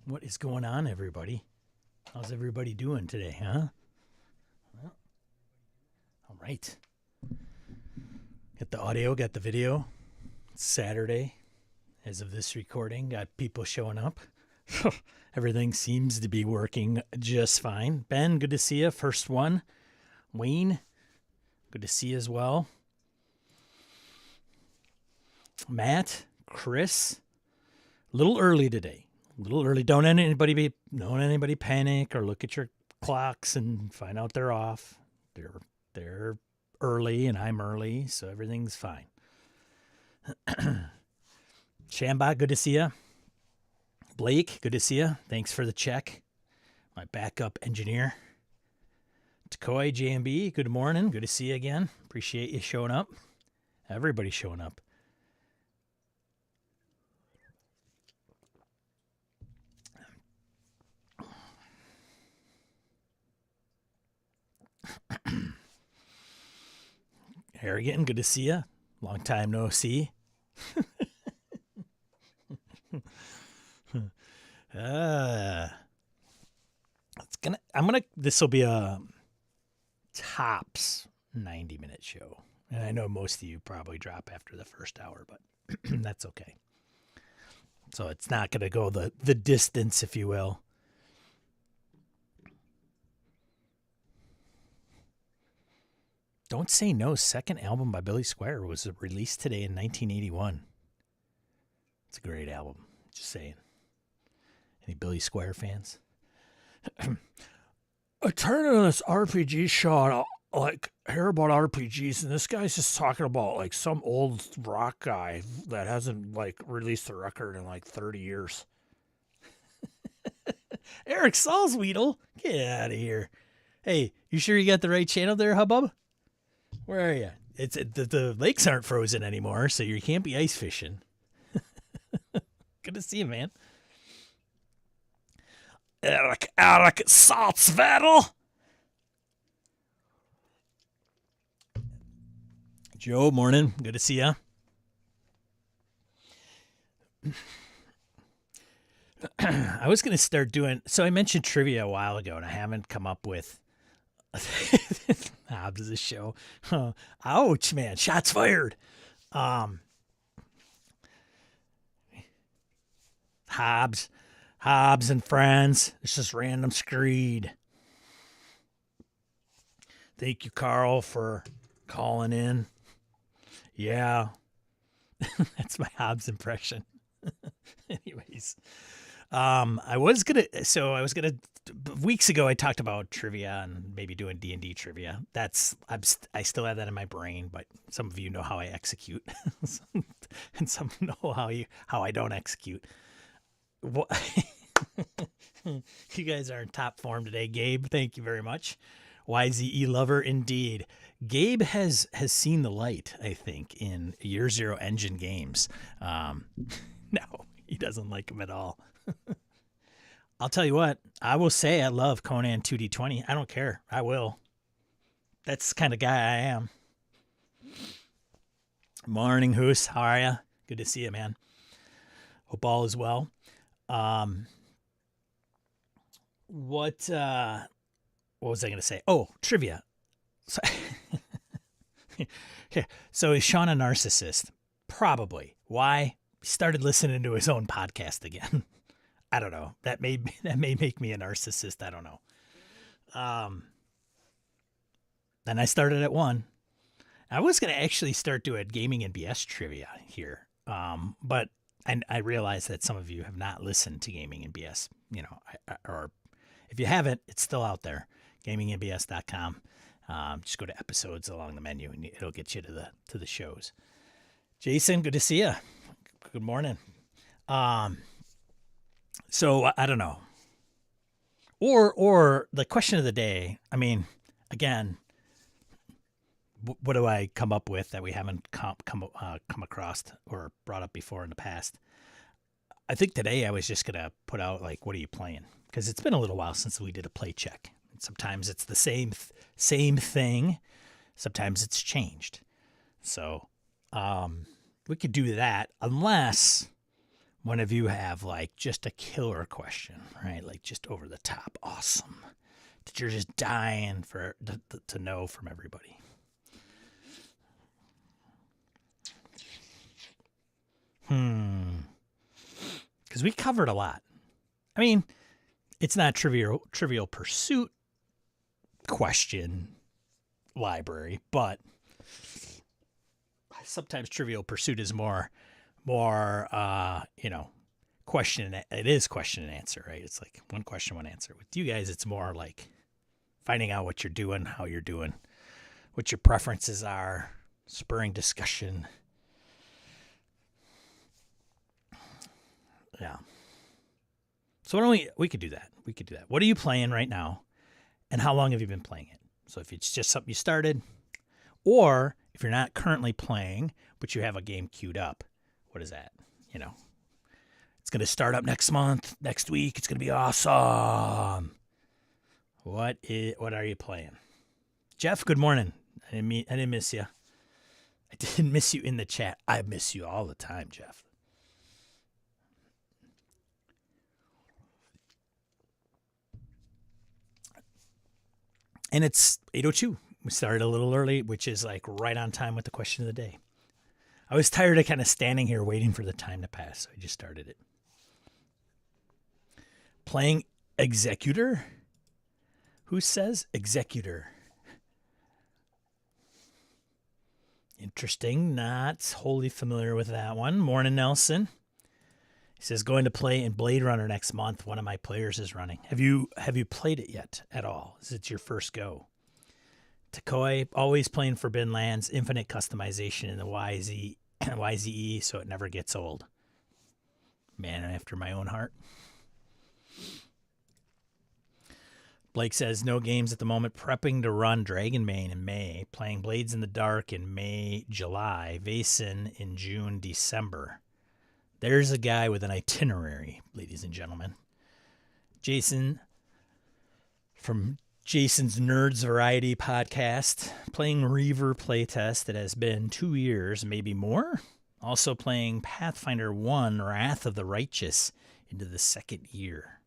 What is going on, everybody? How's everybody doing today, huh? Well, all right. Got the audio, got the video. It's Saturday. As of this recording, got people showing up. Everything seems to be working just fine. Ben, good to see you. First one. Wayne, good to see you as well. Matt, Chris, a little early today. A little early. Don't anybody panic or look at your clocks and find out they're off. They're early and I'm early, so everything's fine. Shambach, good to see you. Blake, good to see you. Thanks for the check. My backup engineer. Takoi, JMB, good morning. Good to see you again. Appreciate you showing up. Everybody's showing up. Harrigan, good to see you. Long time no see. This will be a tops 90-minute show. And I know most of you probably drop after the first hour, but that's okay. So it's not going to go the distance, if you will. Don't Say No's second album by Billy Squier was released today in 1981. It's a great album. Just saying. Any Billy Squier fans? I turned on this RPG show and I hear about RPGs, and this guy's just talking about like some old rock guy that hasn't released a record in 30 years. Eric Salzwedel, get out of here. Hey, you sure you got the right channel there, Hubbub? Where are you? The lakes aren't frozen anymore, so you can't be ice fishing. Good to see you, man. Eric Salzwedel. Joe, morning. Good to see you. I was going to start doing... So I mentioned trivia a while ago, and I haven't come up with... Hobbs is a show. Ouch, man. Shots fired. Hobbs and friends. It's just random screed. Thank you, Carl, for calling in. Yeah. That's my Hobbs impression. Anyways. Weeks ago I talked about trivia and maybe doing D&D trivia. I still have that in my brain, but some of you know how I execute, and some know how I don't execute. You guys are in top form today, Gabe. Thank you very much. YZE lover indeed. Gabe has seen the light, I think, in Year Zero Engine games. No, he doesn't like them at all. I'll tell you what, I will say I love Conan 2D20. I don't care. I will. That's the kind of guy I am. Morning, Hoos. How are you? Good to see you, man. Hope all is well. What was I going to say? Oh, trivia. So is Sean a narcissist? Probably. Why? He started listening to his own podcast again. I don't know. That may make me a narcissist. I don't know. Then I started at 1. I was going to actually start doing gaming and BS trivia here. But I realize that some of you have not listened to gaming and BS, or if you haven't, it's still out there. gamingandbs.com. Just go to episodes along the menu and it'll get you to the shows. Jason, good to see you. Good morning. So I don't know. Or the question of the day. I mean, again, what do I come up with that we haven't come across or brought up before in the past? I think today I was just gonna put out what are you playing? Because it's been a little while since we did a play check. Sometimes it's the same thing. Sometimes it's changed. So we could do that unless One of you have like just a killer question, right? Like just over the top, awesome, that you're just dying for to know from everybody. Because we covered a lot. I mean, it's not Trivial Pursuit question library, but sometimes Trivial Pursuit is more question. It is question and answer, right? It's like one question, one answer. With you guys, it's more like finding out what you're doing, how you're doing, what your preferences are, spurring discussion. Yeah. So why don't we could do that. We could do that. What are you playing right now? And how long have you been playing it? So if it's just something you started, or if you're not currently playing, but you have a game queued up, what is that? It's going to start up next month, next week. It's going to be awesome. What are you playing? Jeff, good morning. I didn't miss you. I didn't miss you in the chat. I miss you all the time, Jeff. And it's 8:02. We started a little early, which is like right on time with the question of the day. I was tired of kind of standing here waiting for the time to pass, so I just started it. Playing Executor? Who says Executor? Interesting. Not wholly familiar with that one. Morning, Nelson. He says, going to play in Blade Runner next month. One of my players is running. Have you played it yet at all? Is it your first go? Takoi, always playing Forbidden Lands, infinite customization in the YZE, so it never gets old. Man after my own heart. Blake says, no games at the moment. Prepping to run Dragonbane in May. Playing Blades in the Dark in May, July. Vaesen in June, December. There's a guy with an itinerary, ladies and gentlemen. Jason from Jason's Nerds Variety podcast, playing Reaver playtest. It has been 2 years, maybe more. Also playing Pathfinder 1, Wrath of the Righteous, into the second year.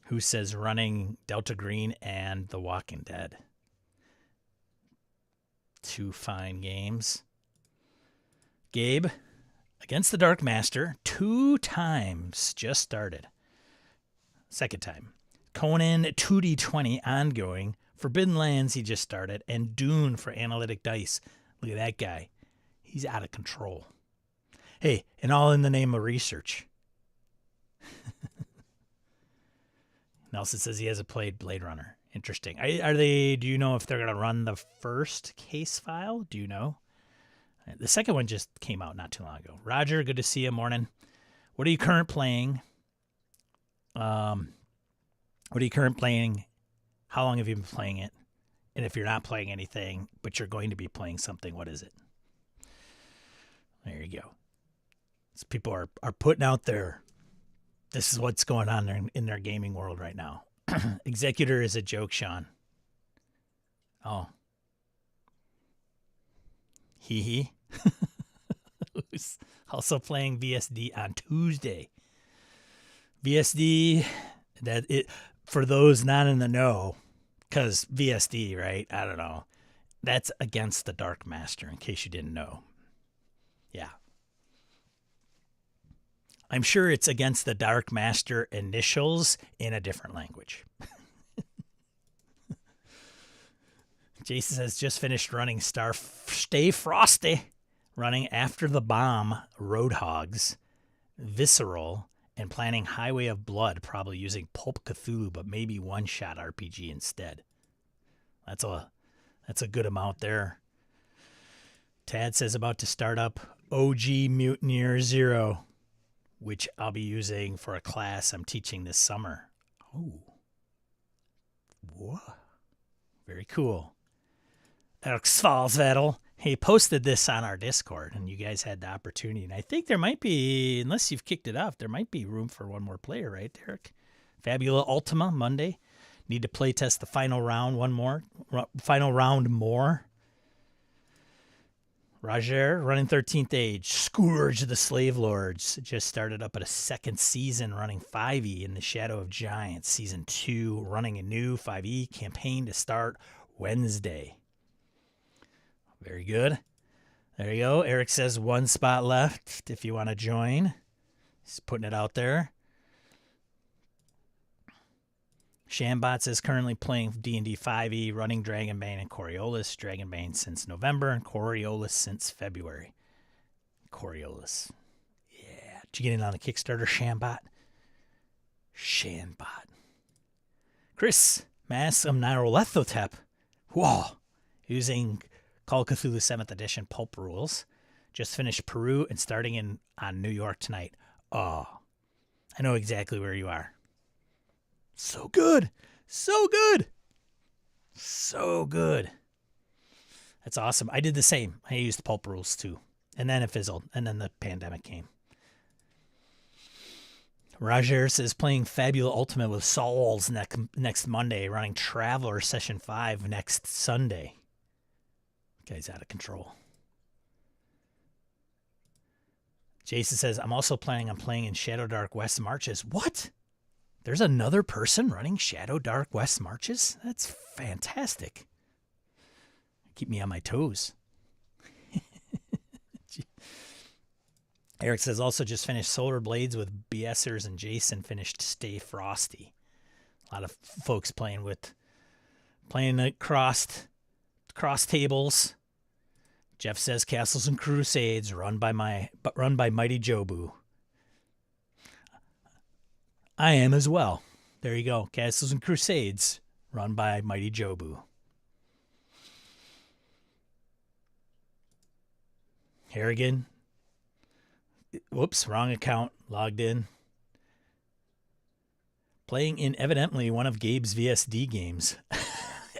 Who says running Delta Green and The Walking Dead? 2 fine games. Gabe, Against the Dark Master, 2 times, just started. Second time. Conan 2D20 ongoing. Forbidden Lands he just started. And Dune for Analytic Dice. Look at that guy. He's out of control. Hey, and all in the name of research. Nelson says he hasn't played Blade Runner. Interesting. Do you know if they're going to run the first case file? Do you know? The second one just came out not too long ago. Roger, good to see you. Morning. What are you currently playing? What are you currently playing? How long have you been playing it? And if you're not playing anything, but you're going to be playing something, what is it? There you go. So people are putting out there, this is what's going on in their gaming world right now. Executor is a joke, Sean. Oh. Hee. Who's also playing VSD on Tuesday. VSD, for those not in the know, because VSD, right? I don't know. That's Against the Dark Master, in case you didn't know. Yeah. I'm sure it's Against the Dark Master initials in a different language. Jason has just finished running Stay Frosty, running After the Bomb, Roadhogs, Visceral, and planning Highway of Blood, probably using Pulp Cthulhu, but maybe one-shot RPG instead. That's a good amount there. Tad says about to start up OG Mutineer Zero, which I'll be using for a class I'm teaching this summer. Oh. Whoa. Very cool. Erksvalsvettel. He posted this on our Discord, and you guys had the opportunity. And I think there might be, unless you've kicked it off, there might be room for one more player, right, Derek? Fabula Ultima, Monday. Need to play test the final round more. Roger, running 13th Age, Scourge of the Slave Lords, just started up at a second season, running 5e in the Shadow of Giants. Season 2, running a new 5e campaign to start Wednesday. Very good. There you go. Eric says 1 spot left if you want to join. He's putting it out there. Shambots is currently playing D&D 5e, running Dragonbane and Coriolis. Dragonbane since November and Coriolis since February. Coriolis. Yeah. Did you get in on the Kickstarter, Shambot? Shambot. Chris, Mass of Nyarlathotep. Whoa. Using Call of Cthulhu 7th Edition pulp rules. Just finished Peru and starting on New York tonight. Oh. I know exactly where you are. So good. So good. So good. That's awesome. I did the same. I used pulp rules too. And then it fizzled. And then the pandemic came. Roger says playing Fabula Ultimate with Souls next Monday. Running Traveler Session 5 next Sunday. Guy's out of control. Jason says, I'm also planning on playing in Shadowdark West Marches. What? There's another person running Shadowdark West Marches? That's fantastic. Keep me on my toes. Eric says, also just finished Solar Blades with BSers and Jason finished Stay Frosty. A lot of folks playing cross tables. Jeff says Castles and Crusades run by Mighty Jobu. I am as well. There you go. Castles and Crusades run by Mighty Jobu. Harrigan. Whoops, wrong account. Logged in. Playing in evidently one of Gabe's VSD games.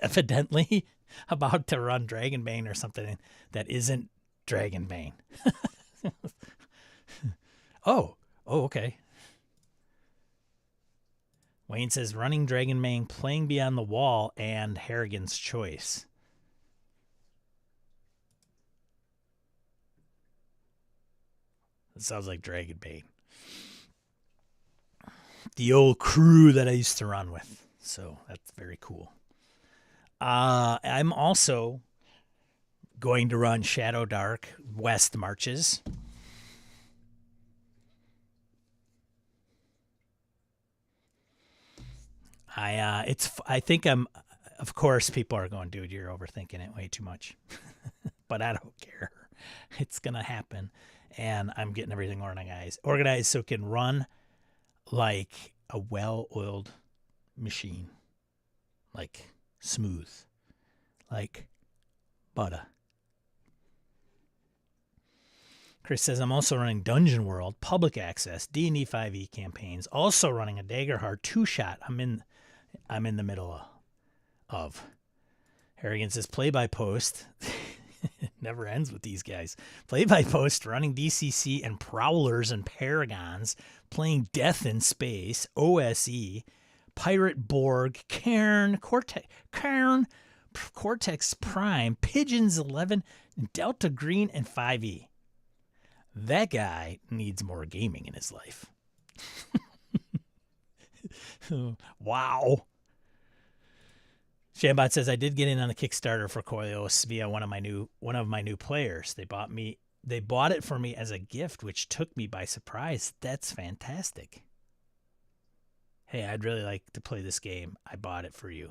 Evidently about to run Dragonbane or something that isn't Dragonbane. Oh, okay. Wayne says running Dragonbane, playing Beyond the Wall, and Harrigan's Choice. It sounds like Dragonbane. The old crew that I used to run with. So that's very cool. I'm also going to run Shadowdark West Marches. I think of course people are going, dude, you're overthinking it way too much. But I don't care. It's going to happen. And I'm getting everything organized so it can run like a well-oiled machine. Like smooth. Like butter. Chris says, I'm also running Dungeon World, public access, D&D 5e campaigns, also running a Daggerheart 2-shot. I'm in the middle of. Harrigan says, play by post. It never ends with these guys. Play by post, running DCC and Prowlers and Paragons, playing Death in Space, OSE, Pirate Borg, Cairn, Cortex Prime, Pigeons 11, Delta Green, and 5e. That guy needs more gaming in his life. Wow. Shambot says, I did get in on the Kickstarter for Coriolis via one of my new players. They bought it for me as a gift, which took me by surprise. That's fantastic. Hey, I'd really like to play this game. I bought it for you.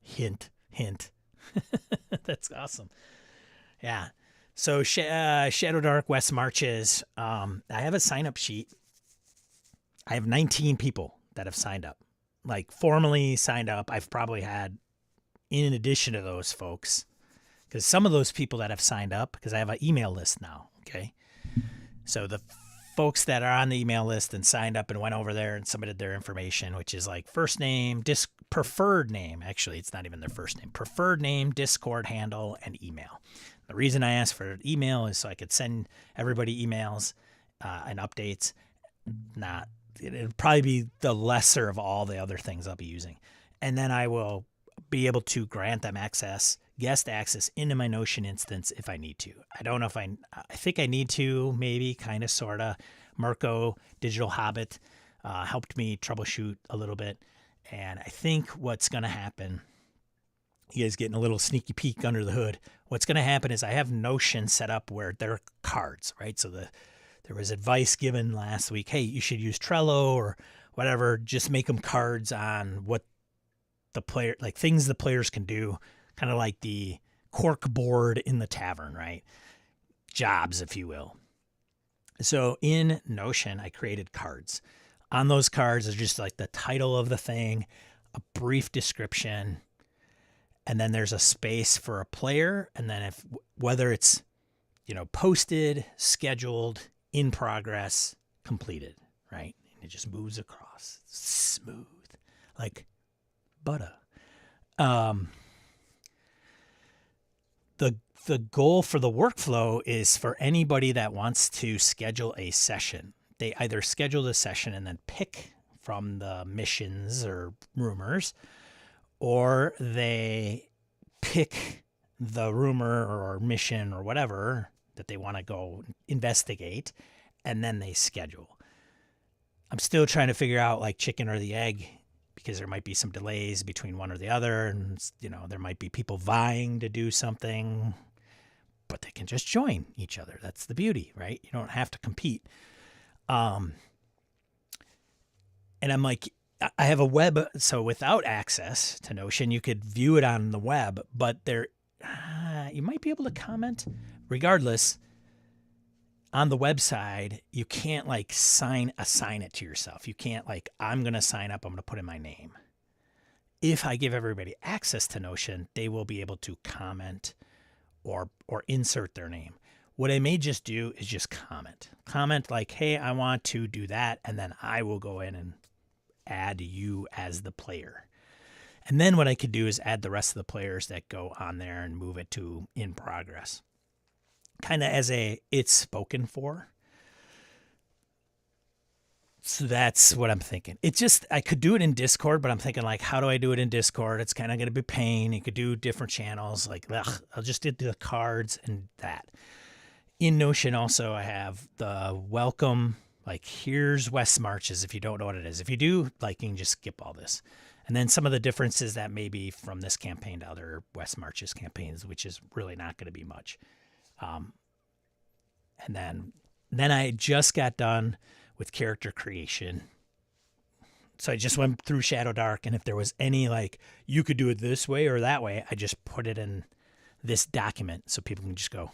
Hint, hint. That's awesome. Yeah. So Shadowdark West Marches. I have a sign-up sheet. I have 19 people that have signed up. Like formally signed up. I've probably had, in addition to those folks, because some of those people that have signed up, because I have an email list now. Okay. So the folks that are on the email list and signed up and went over there and submitted their information, which is like first name, preferred name. Actually, it's not even their first name. Preferred name, Discord handle, and email. The reason I asked for an email is so I could send everybody emails and updates. It'll probably be the lesser of all the other things I'll be using. And then I will be able to grant them access, guest access into my Notion instance if I need to. I don't know if I think I need to, maybe, kind of, sort of. Mirko, Digital Hobbit, helped me troubleshoot a little bit. And I think what's going to happen, you guys getting a little sneaky peek under the hood. What's going to happen is I have Notion set up where there are cards, right? So there was advice given last week. Hey, you should use Trello or whatever. Just make them cards on what the player, like things the players can do, kind of like the cork board in the tavern, right? Jobs, if you will. So in Notion, I created cards. On those cards is just like the title of the thing, a brief description, and then there's a space for a player. And then whether it's, posted, scheduled, in progress, completed, right? And it just moves across smooth, like butter. The goal for the workflow is for anybody that wants to schedule a session. They either schedule the session and then pick from the missions or rumors, or they pick the rumor or mission or whatever that they want to go investigate, and then they schedule. I'm still trying to figure out like chicken or the egg, because there might be some delays between one or the other, and there might be people vying to do something, but they can just join each other. That's the beauty, right? You don't have to compete. And I'm like, I have a web, so without access to Notion, you could view it on the web, but you might be able to comment. Regardless, on the website, you can't like assign it to yourself. You can't like, I'm going to sign up, I'm going to put in my name. If I give everybody access to Notion, they will be able to comment or insert their name. What I may just do is just comment like, hey, I want to do that. And then I will go in and add you as the player. And then what I could do is add the rest of the players that go on there and move it to in progress. Kind of as it's spoken for. So that's what I'm thinking. I could do it in Discord, but I'm thinking like, how do I do it in Discord? It's kind of going to be pain. You could do different channels. Like, I'll just do the cards and that. In Notion also, I have the welcome, like here's West Marches if you don't know what it is. If you do, like you can just skip all this. And then some of the differences that may be from this campaign to other West Marches campaigns, which is really not going to be much. And then I just got done with character creation. So I just went through Shadowdark, and if there was any like, you could do it this way or that way, I just put it in this document so people can just go.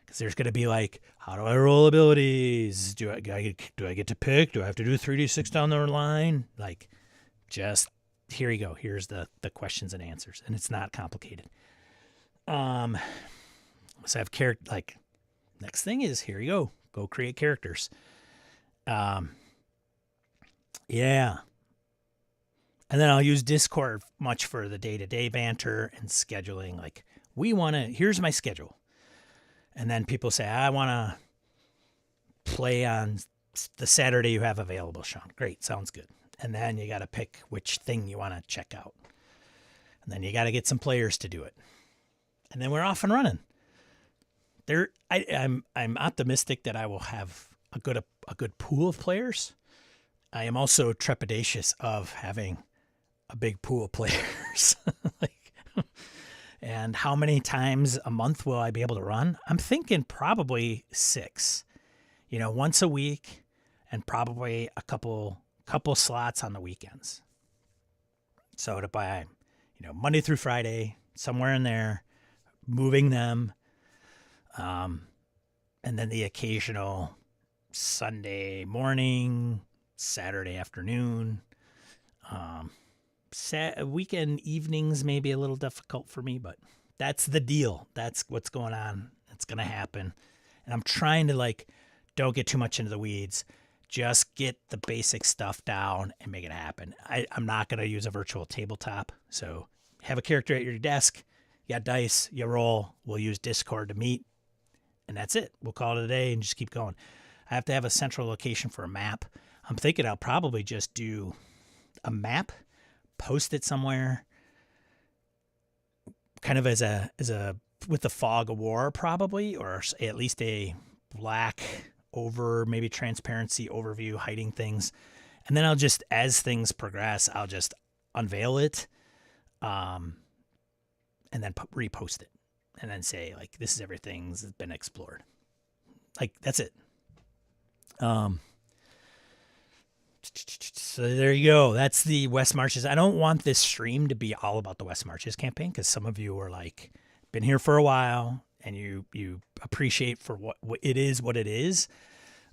Because there's going to be like, how do I roll abilities? Do I get to pick? Do I have to do 3d6 down the line? Like, just here you go. Here's the questions and answers, and it's not complicated. So I have like, next thing is here you go create characters. Yeah. And then I'll use Discord much for the day-to-day banter and scheduling. Like, here's my schedule. And then people say, I want to play on the Saturday you have available, Sean. Great. Sounds good. And then you got to pick which thing you want to check out. And then you got to get some players to do it. And then we're off and running. I'm optimistic that I will have a good pool of players. I am also trepidatious of having a big pool of players. And how many times a month will I be able to run? I'm thinking probably 6, once a week, and probably a couple slots on the weekends. So to buy, Monday through Friday, somewhere in there, moving them, and then the occasional Sunday morning, Saturday afternoon, weekend evenings may be a little difficult for me, but that's the deal. That's what's going on. It's going to happen. And I'm trying to don't get too much into the weeds. Just get the basic stuff down and make it happen. I'm not going to use a virtual tabletop. So have a character at your desk. You got dice, you roll. We'll use Discord to meet. And that's it. We'll call it a day and just keep going. I have to have a central location for a map. I'm thinking I'll probably just do a map, post it somewhere, kind of as a with the fog of war probably, or at least a black over maybe transparency overview hiding things. And then I'll just, as things progress, I'll just unveil it, and then repost it, and then say like, this is everything's been explored. Like, that's it. So there you go. That's the West Marches. I don't want this stream to be all about the West Marches campaign, because some of you are like, been here for a while and you appreciate for what it is, what it is.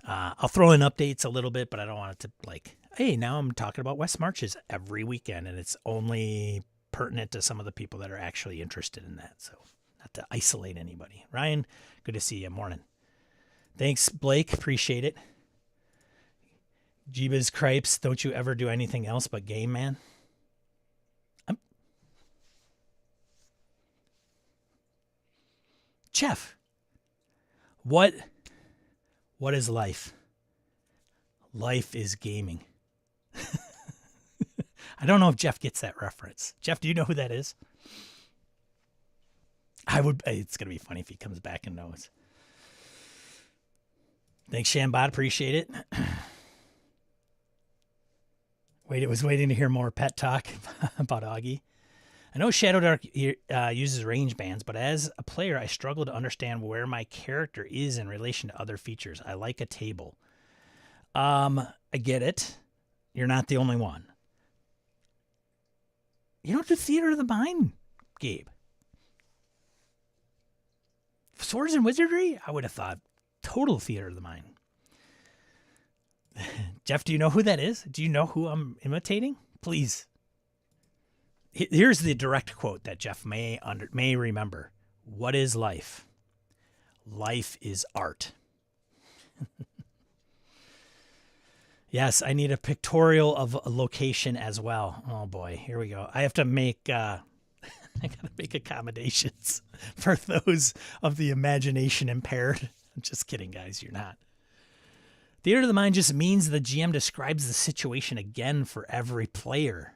I'll throw in updates a little bit, but I don't want it to like, hey, now I'm talking about West Marches every weekend, and it's only pertinent to some of the people that are actually interested in that. So not to isolate anybody. Ryan, good to see you. Morning. Thanks, Blake. Appreciate it. Jeebus Cripes, don't you ever do anything else but game, man? Jeff, what is life? Life is gaming. I don't know if Jeff gets that reference. Jeff, do you know who that is? It's going to be funny if he comes back and knows. Thanks, Shambot. Appreciate it. I was waiting to hear more pet talk about Augie. I know Shadowdark uses range bands, but as a player, I struggle to understand where my character is in relation to other features. I like a table. I get it. You're not the only one. You don't do Theater of the Mind, Gabe. Swords and Wizardry? I would have thought total Theater of the Mind. Jeff, do you know who that is? Do you know who I'm imitating? Please. Here's the direct quote that Jeff may remember. What is life? Life is art. Yes, I need a pictorial of a location as well. Oh boy, here we go. I have to make I gotta make accommodations for those of the imagination impaired. I'm just kidding, guys. You're not. Theater of the Mind just means the GM describes the situation again for every player.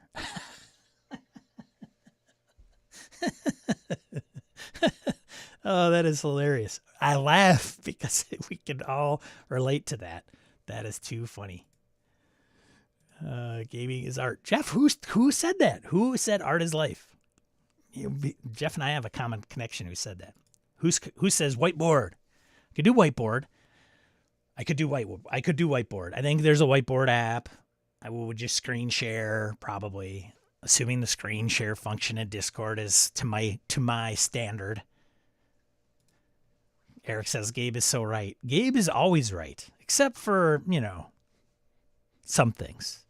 Oh, that is hilarious. I laugh because we can all relate to that. That is too funny. Gaming is art. Jeff, who said that? Who said art is life? Jeff and I have a common connection. Who said that? Who says whiteboard? I could do whiteboard. I could do whiteboard. I think there's a whiteboard app. I would just screen share, probably, assuming the screen share function in Discord is to my standard. Eric says Gabe is so right. Gabe is always right, except for, some things.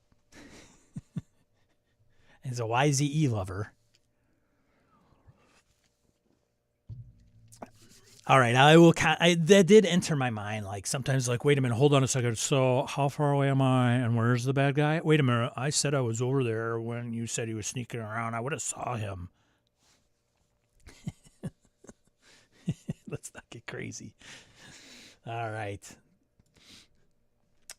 He's a YZE lover. All right, that did enter my mind. Like sometimes, like, wait a minute, hold on a second. So, how far away am I, and where's the bad guy? Wait a minute, I said I was over there when you said he was sneaking around. I would have saw him. Let's not get crazy. All right,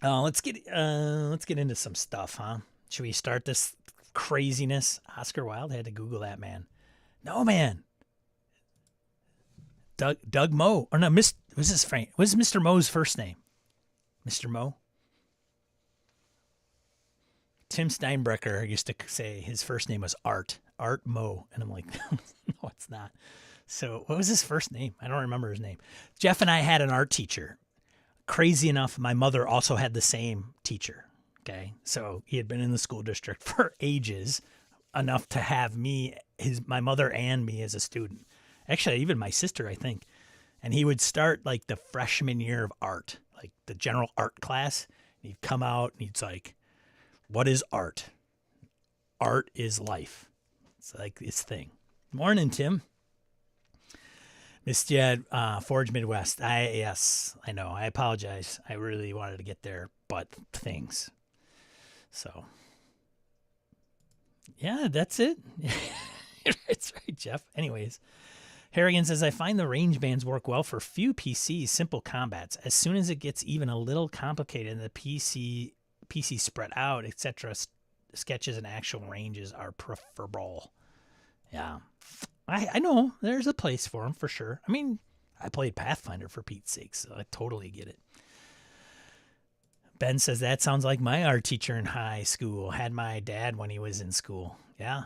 let's get into some stuff, huh? Should we start this craziness? Oscar Wilde had to Google that, man. No, man. Doug Moe, or no, what's Mr. Moe's first name? Mr. Moe? Tim Steinbrecher used to say his first name was Art Moe. And I'm like, no, it's not. So what was his first name? I don't remember his name. Jeff and I had an art teacher. Crazy enough, my mother also had the same teacher. Okay. So he had been in the school district for ages, enough to have my mother and me as a student. Actually, even my sister, I think. And he would start like the freshman year of art, like the general art class. And he'd come out and he's like, what is art? Art is life. It's like this thing. Morning, Tim. Missed you at Forge Midwest. Yes, I know. I apologize. I really wanted to get there, but things. So, yeah, that's it. That's right, Jeff. Anyways. Harrigan says, I find the range bands work well for few PCs, simple combats. As soon as it gets even a little complicated and the PC spread out, etc., sketches and actual ranges are preferable. Yeah. I know there's a place for them for sure. I mean, I played Pathfinder for Pete's sake, so I totally get it. Ben says that sounds like my art teacher in high school. Had my dad when he was in school. Yeah.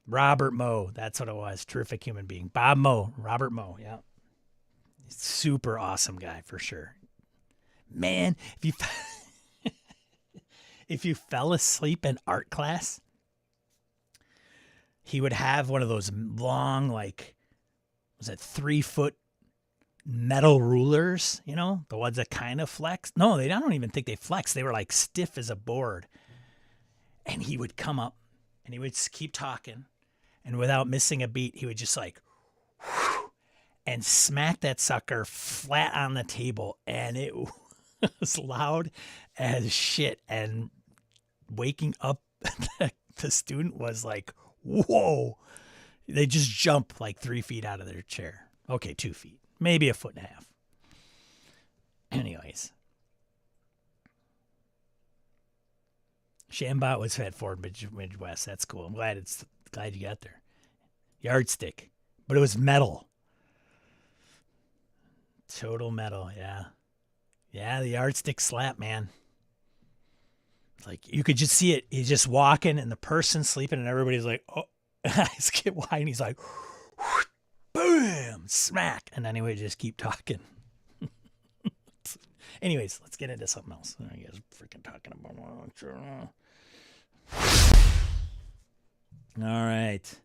Robert Moe, that's what it was. Terrific human being. Bob Moe, Robert Moe. Yeah. Super awesome guy for sure. Man, if you fell asleep in art class, he would have one of those long, like, was it 3-foot metal rulers, you know, the ones that kind of flex. No, I don't even think they flex. They were like stiff as a board. And he would come up and he would keep talking. And without missing a beat, he would just like, whew, and smack that sucker flat on the table. And it was loud as shit. And waking up the student was like, whoa. They just jump like 3 feet out of their chair. Okay, 2 feet. Maybe a foot and a half. Anyways. Shambot was at Ford Midwest. That's cool. I'm glad you got there. Yardstick. But it was metal. Total metal, yeah. Yeah, the yardstick slap, man. It's like you could just see it. He's just walking and the person's sleeping and everybody's like, oh, eyes get wide and he's like, boom, smack. And then he would just keep talking. Anyways, let's get into something else. I guess freaking talking about. All right.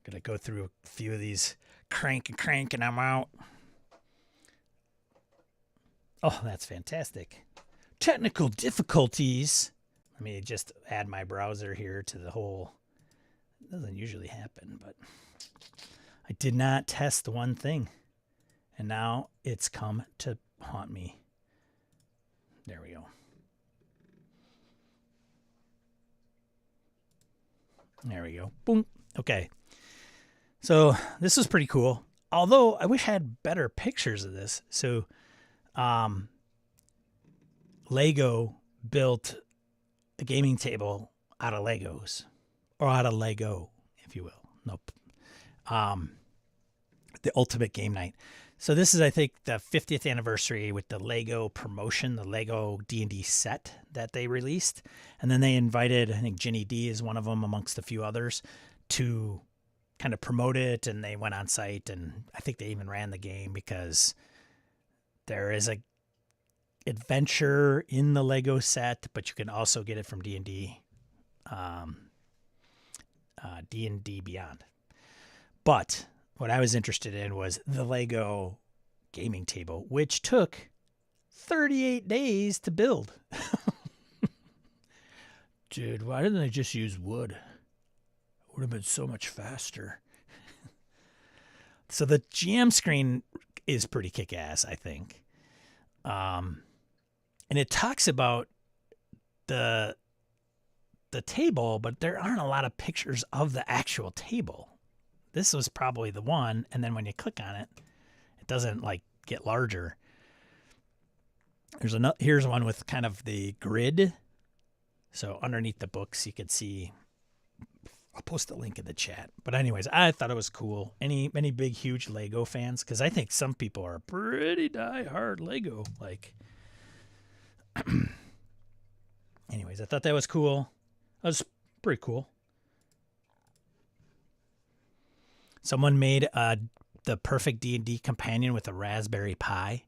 Gonna go through a few of these crank and I'm out. Oh, that's fantastic. Technical difficulties. Let me just add my browser here to the whole. It doesn't usually happen, but I did not test one thing. And now it's come to haunt me. There we go. There we go. Boom. Okay. So this was pretty cool. Although I wish I had better pictures of this. So Lego built a gaming table out of Legos. Or out of Lego, if you will. Nope. The ultimate game night. So this is, I think, the 50th anniversary with the Lego promotion, the Lego D&D set that they released. And then they invited, I think Ginny D is one of them amongst a few others, to kind of promote it. And they went on site and I think they even ran the game because there is a adventure in the Lego set, but you can also get it from D&D, D&D Beyond. But what I was interested in was the Lego gaming table, which took 38 days to build. Dude, why didn't they just use wood? It would have been so much faster. So the GM screen is pretty kick-ass, I think. And it talks about the table, but there aren't a lot of pictures of the actual table. This was probably the one, and then when you click on it, it doesn't like get larger. Here's one with kind of the grid. So underneath the books, you could see. I'll post a link in the chat. But anyways, I thought it was cool. Any big, huge Lego fans? Because I think some people are pretty die-hard Lego. Like, anyways, I thought that was cool. That was pretty cool. Someone made the perfect D&D companion with a Raspberry Pi.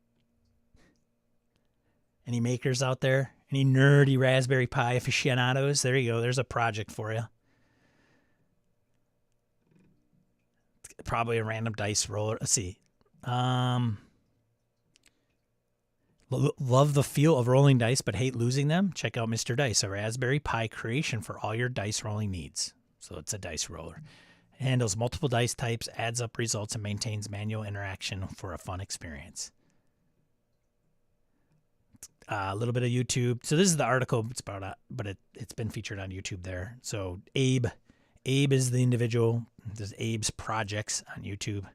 Any makers out there? Any nerdy Raspberry Pi aficionados? There you go. There's a project for you. Probably a random dice roller. Let's see. Love the feel of rolling dice, but hate losing them? Check out Mr. Dice, a Raspberry Pi creation for all your dice rolling needs. So it's a dice roller. It handles multiple dice types, adds up results, and maintains manual interaction for a fun experience. A little bit of YouTube. So this is the article it's about, but it's been featured on YouTube there. So Abe is the individual. There's Abe's projects on YouTube.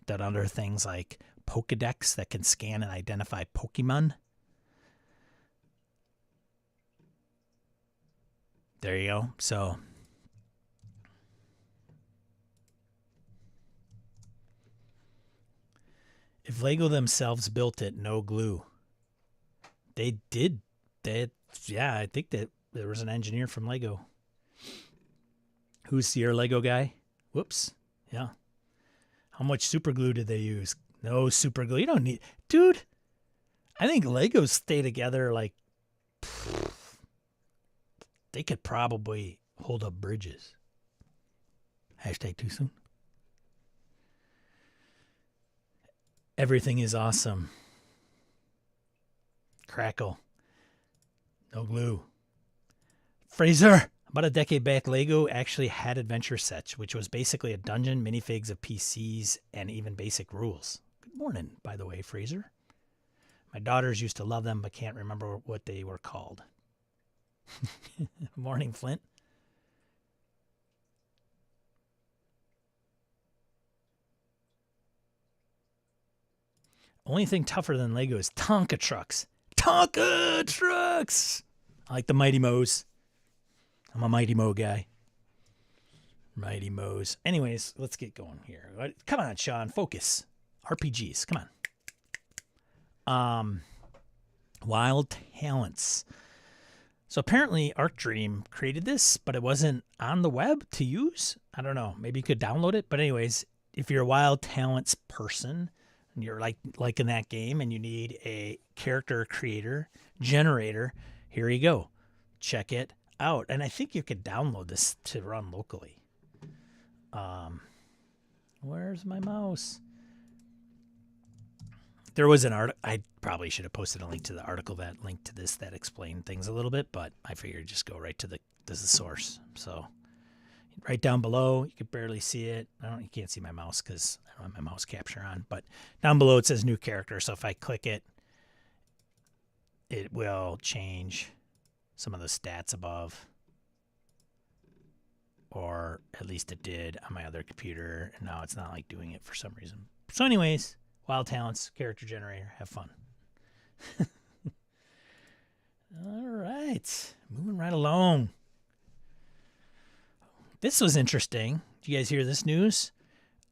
Done under things like Pokedex that can scan and identify Pokemon. There you go. So If Lego themselves built it, no glue. They did. Yeah, I think that there was an engineer from Lego. Who's your Lego guy? Whoops. Yeah. How much super glue did they use? No super glue. You don't need... Dude, I think Legos stay together like... They could probably hold up bridges. Hashtag too soon. Everything is awesome. Crackle. No glue. Fraser! About a decade back, Lego actually had adventure sets, which was basically a dungeon, minifigs of PCs, and even basic rules. Good morning, by the way, Fraser. My daughters used to love them, but can't remember what they were called. Morning, Flint. Only thing tougher than Lego is Tonka trucks. Tonka trucks! I like the Mighty Mo's. I'm a Mighty Mo guy. Mighty Mo's. Anyways, let's get going here. Come on, Sean. Focus. RPGs. Come on. Wild Talents. So apparently Arc Dream created this, but it wasn't on the web to use. I don't know. Maybe you could download it. But anyways, if you're a Wild Talents person, and you're like in that game, and you need a character creator, generator, here you go. Check it out. And I think you could download this to run locally. Where's my mouse? There was an article. I probably should have posted a link to the article that linked to this that explained things a little bit, but I figured just go right to the source. So right down below, you can barely see it. You can't see my mouse because I don't have my mouse capture on, but down below it says new character. So if I click it, it will change some of the stats above, or at least it did on my other computer, and now it's not like doing it for some reason. So anyways, Wild Talents, character generator, have fun. All right, moving right along. This was interesting. Did you guys hear this news?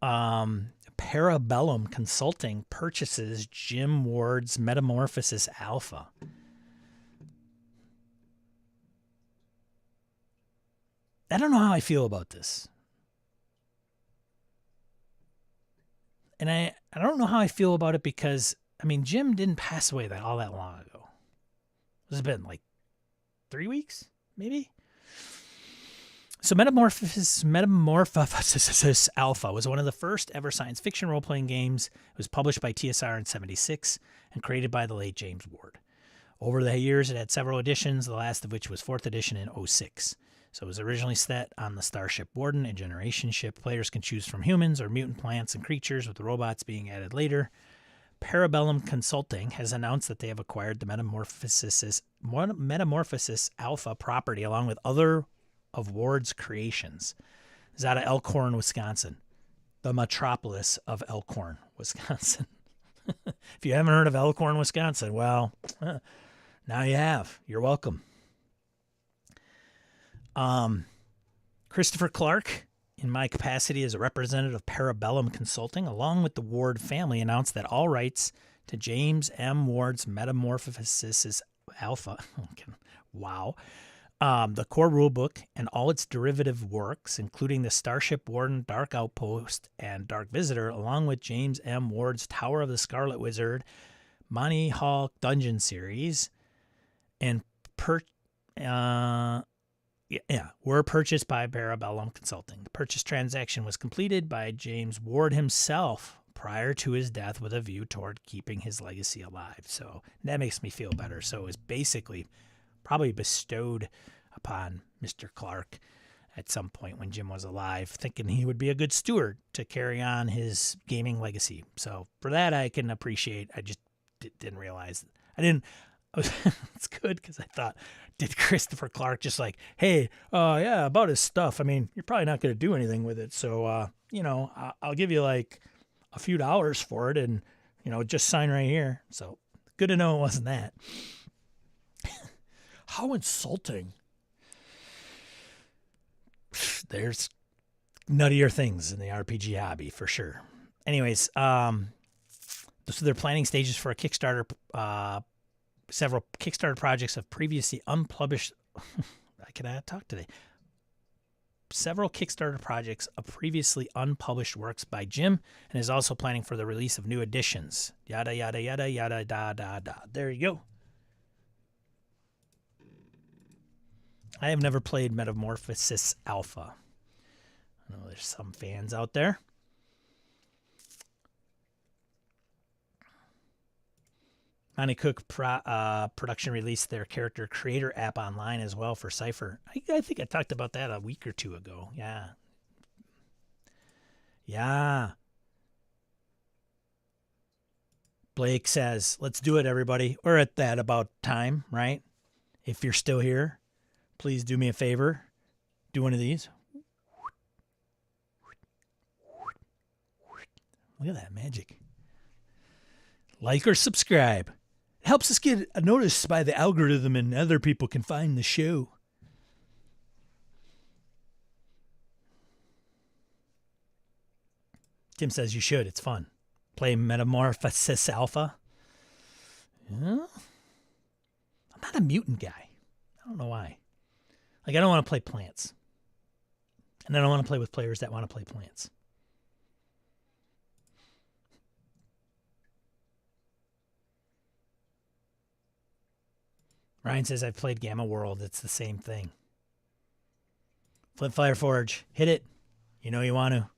Parabellum Consulting purchases Jim Ward's Metamorphosis Alpha. I don't know how I feel about this. And I don't know how I feel about it because, I mean, Jim didn't pass away all that long ago. It's been like 3 weeks, maybe? So Metamorphosis Alpha was one of the first ever science fiction role-playing games. It was published by TSR in '76 and created by the late James Ward. Over the years, it had several editions, the last of which was 4th edition in '06. So it was originally set on the Starship Warden, a generation ship. Players can choose from humans or mutant plants and creatures, with the robots being added later. Parabellum Consulting has announced that they have acquired the Metamorphosis Alpha property along with other of Ward's creations. It's out of Elkhorn, Wisconsin. The metropolis of Elkhorn, Wisconsin. If you haven't heard of Elkhorn, Wisconsin, well, now you have. You're welcome. Christopher Clark, in my capacity as a representative of Parabellum Consulting, along with the Ward family, announced that all rights to James M. Ward's Metamorphosis Alpha, wow, the core rulebook and all its derivative works, including the Starship Warden, Dark Outpost, and Dark Visitor, along with James M. Ward's Tower of the Scarlet Wizard, Monty Hall Dungeon series, and were purchased by Parabellum Consulting. The purchase transaction was completed by James Ward himself prior to his death with a view toward keeping his legacy alive. So that makes me feel better. So it was basically probably bestowed upon Mr. Clark at some point when Jim was alive, thinking he would be a good steward to carry on his gaming legacy. So for that, I can appreciate. I just didn't realize. It's good because I thought, did Christopher Clark just like, hey, yeah, about his stuff. I mean, you're probably not going to do anything with it. So, I'll give you like a few dollars for it and, just sign right here. So good to know it wasn't that. How insulting. There's nuttier things in the RPG hobby for sure. Anyways, So they're planning stages for a Kickstarter. Several Kickstarter projects of previously unpublished. I cannot talk today. Several Kickstarter projects of previously unpublished works by Jim, and is also planning for the release of new editions. Yada, yada, yada, yada, da, da, da. There you go. I have never played Metamorphosis Alpha. I know there's some fans out there. Monty Cook production released their character creator app online as well for Cypher. I think I talked about that a week or two ago. Yeah. Yeah. Blake says, let's do it, everybody. We're at that about time, right? If you're still here, please do me a favor. Do one of these. Look at that magic. Like or subscribe. It helps us get noticed by the algorithm and other people can find the show. Tim says you should. It's fun. Play Metamorphosis Alpha. Yeah. I'm not a mutant guy. I don't know why. Like, I don't want to play plants. And I don't want to play with players that want to play plants. Ryan says, I've played Gamma World. It's the same thing. Flip Fire Forge. Hit it. You know you want to.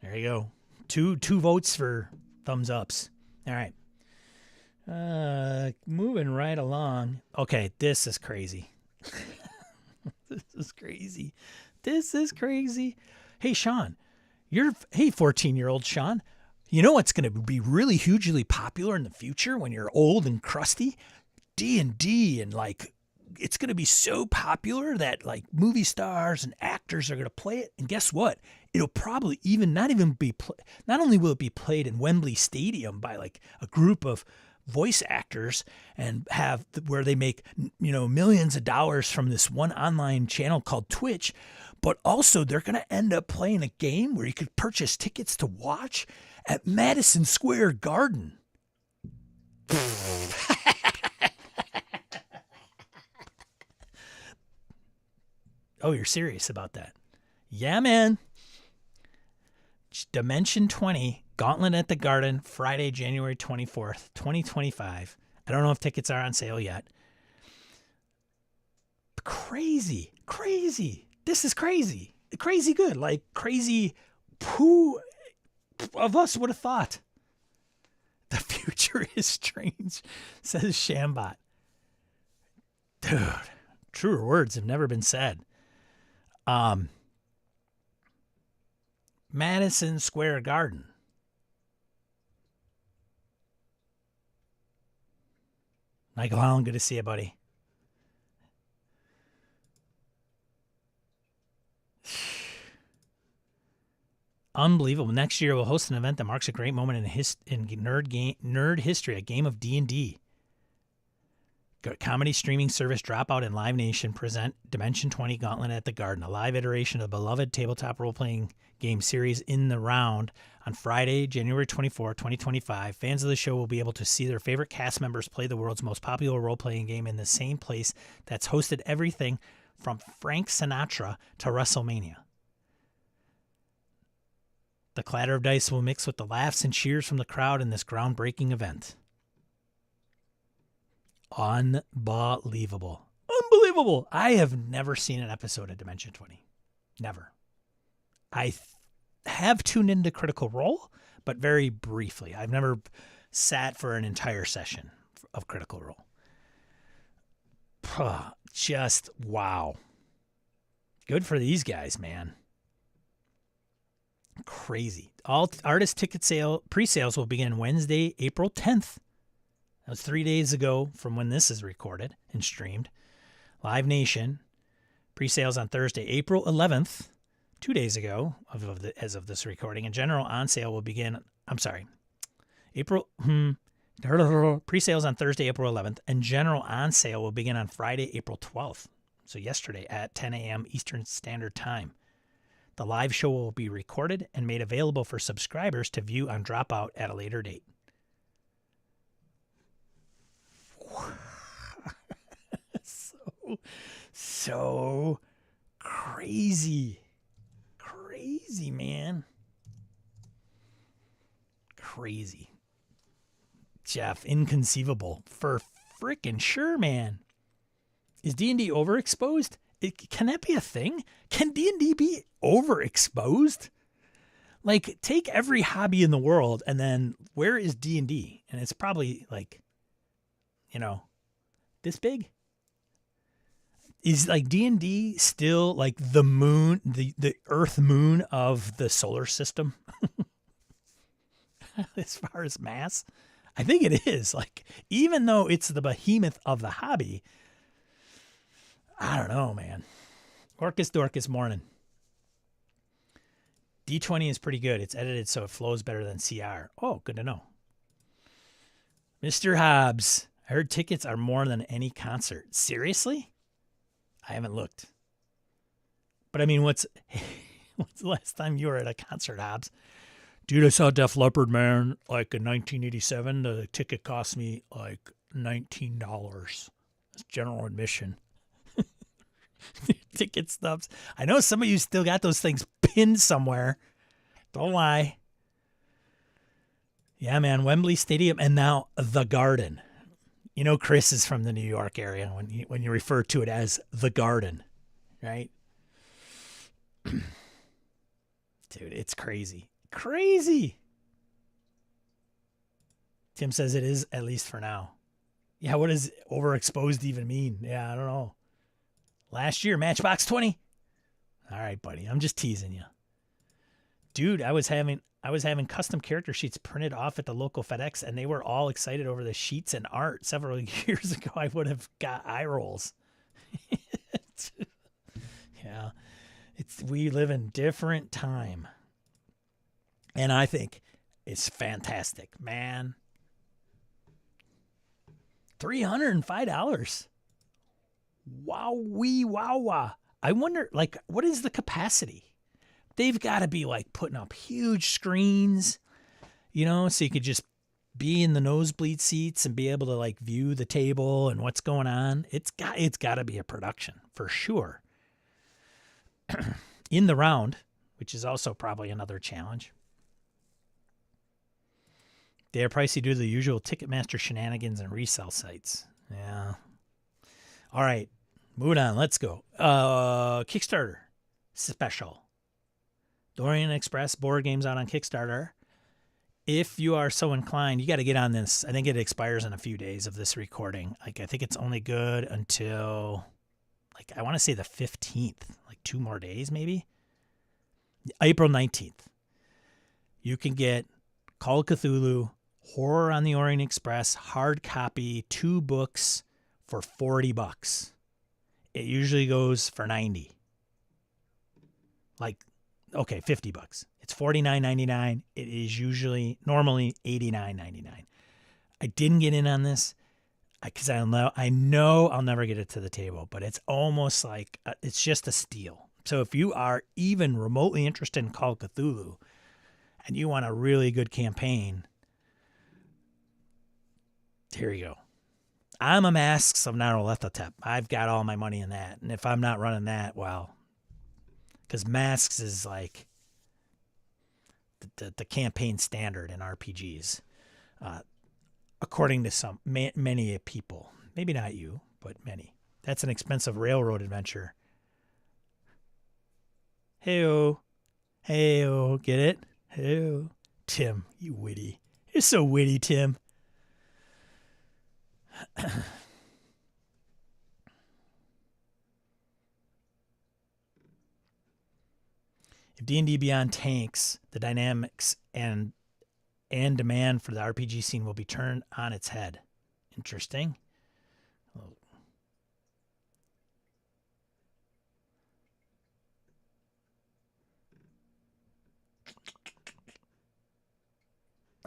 There you go. Two votes for thumbs ups. All right. Moving right along. Okay, this is crazy. This is crazy. This is crazy. Hey, Sean. Hey, 14-year-old Sean. You know what's going to be really hugely popular in the future when you're old and crusty? D&D, and like it's going to be so popular that like movie stars and actors are going to play it. And guess what? It'll probably not only will it be played in Wembley Stadium by like a group of voice actors and have where they make, millions of dollars from this one online channel called Twitch, but also they're going to end up playing a game where you could purchase tickets to watch at Madison Square Garden. Oh, you're serious about that? Yeah, man. Dimension 20, Gauntlet at the Garden, Friday, January 24th, 2025. I don't know if tickets are on sale yet. Crazy. This is crazy. Crazy good. Like, crazy. Who of us would have thought? The future is strange, says Shambot. Dude, truer words have never been said. Madison Square Garden. Michael Holland, good to see you, buddy. Unbelievable. Next year we'll host an event that marks a great moment in nerd history, a game of D&D. Comedy streaming service Dropout and Live Nation present Dimension 20 Gauntlet at the Garden, a live iteration of the beloved tabletop role-playing game series In the Round on Friday, January 24, 2025. Fans of the show will be able to see their favorite cast members play the world's most popular role-playing game in the same place that's hosted everything from Frank Sinatra to WrestleMania. The clatter of dice will mix with the laughs and cheers from the crowd in this groundbreaking event. Unbelievable. I have never seen an episode of Dimension 20. Never. I have tuned into Critical Role, but very briefly. I've never sat for an entire session of Critical Role. Just wow. Good for these guys, man. Crazy. All artist ticket pre-sales will begin Wednesday, April 10th. That was 3 days ago from when this is recorded and streamed. Live Nation, pre-sales on Thursday, April 11th, 2 days ago as of this recording. And general on sale will begin, pre-sales on Thursday, April 11th. And general on sale will begin on Friday, April 12th. So yesterday at 10 a.m. Eastern Standard Time. The live show will be recorded and made available for subscribers to view on Dropout at a later date. So crazy. Crazy, man. Crazy. Jeff, inconceivable. For frickin' sure, man. Is D&D overexposed? Can that be a thing? Can D&D be overexposed? Like, take every hobby in the world and then where is D&D? And it's probably like, this big. Is like D&D still like the moon, the Earth moon of the solar system? As far as mass? I think it is. Like, even though it's the behemoth of the hobby, I don't know, man. Orcus Dorcas morning. D20 is pretty good. It's edited so it flows better than CR. Oh, good to know. Mr. Hobbs, I heard tickets are more than any concert. Seriously? I haven't looked. But I mean, what's the last time you were at a concert, Hobbs? Dude, I saw Def Leppard, man, like in 1987. The ticket cost me like $19. It's general admission. Ticket stubs. I know some of you still got those things pinned somewhere. Don't lie. Yeah, man, Wembley Stadium and now the Garden. You know, Chris is from the New York area when you refer to it as the Garden, right? Dude, it's crazy. Crazy. Tim says it is, at least for now. Yeah, what does overexposed even mean? Yeah, I don't know. Last year, Matchbox 20. All right, buddy. I'm just teasing you. Dude, I was having custom character sheets printed off at the local FedEx, and they were all excited over the sheets and art. Several years ago, I would have got eye rolls. Yeah. We live in different time. And I think it's fantastic, man. $305. Wowee wow. I wonder, like, what is the capacity? They've got to be like putting up huge screens, so you could just be in the nosebleed seats and be able to like view the table and what's going on. It's got to be a production for sure. In the round, which is also probably another challenge. They are pricey due to the usual Ticketmaster shenanigans and resale sites. Yeah. All right. Moving on. Let's go. Kickstarter special. Dorian Express board games out on Kickstarter. If you are so inclined, you got to get on this. I think it expires in a few days of this recording. Like, I think it's only good until, like, I want to say the 15th, like 2 more days maybe. April 19th. You can get Call of Cthulhu, Horror on the Orient Express, hard copy, 2 books for $40. It usually goes for $90. Like, okay, $50. It's $49.99. It is normally $89.99. I didn't get in on this because I know I'll never get it to the table, but it's almost like it's just a steal. So if you are even remotely interested in Call of Cthulhu and you want a really good campaign, here you go. I'm a Masks of Nyarlathotep. I've got all my money in that. And if I'm not running that, well, because Masks is like the campaign standard in RPGs, according to many people. Maybe not you, but many. That's an expensive railroad adventure. Hey-oh. Hey-oh. Get it? Hey-oh. Tim, you witty. You're so witty, Tim. If D&D Beyond tanks, the dynamics and demand for the RPG scene will be turned on its head. Interesting.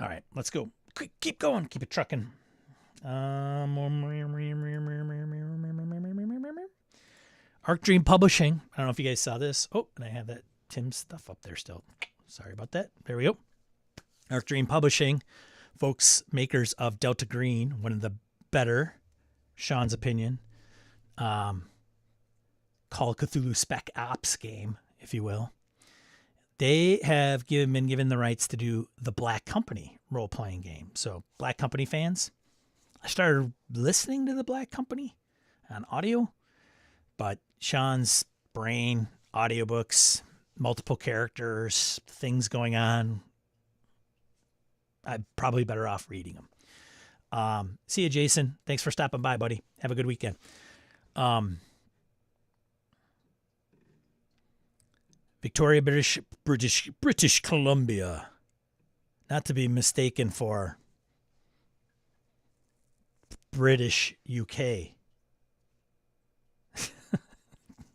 All right, let's go. Keep going. Keep it trucking. Arc Dream Publishing. I don't know if you guys saw this. Oh, and I have that Tim stuff up there still. Sorry about that. There we go. Arc Dream Publishing, folks, makers of Delta Green, one of the better Sean's opinion. Call of Cthulhu Spec Ops game, if you will. They have been given the rights to do the Black Company role-playing game. So, Black Company fans, I started listening to the Black Company on audio, but Sean's brain, audiobooks, multiple characters, things going on, I'm probably better off reading them. See you, Jason. Thanks for stopping by, buddy. Have a good weekend. Victoria, British Columbia. Not to be mistaken for British UK.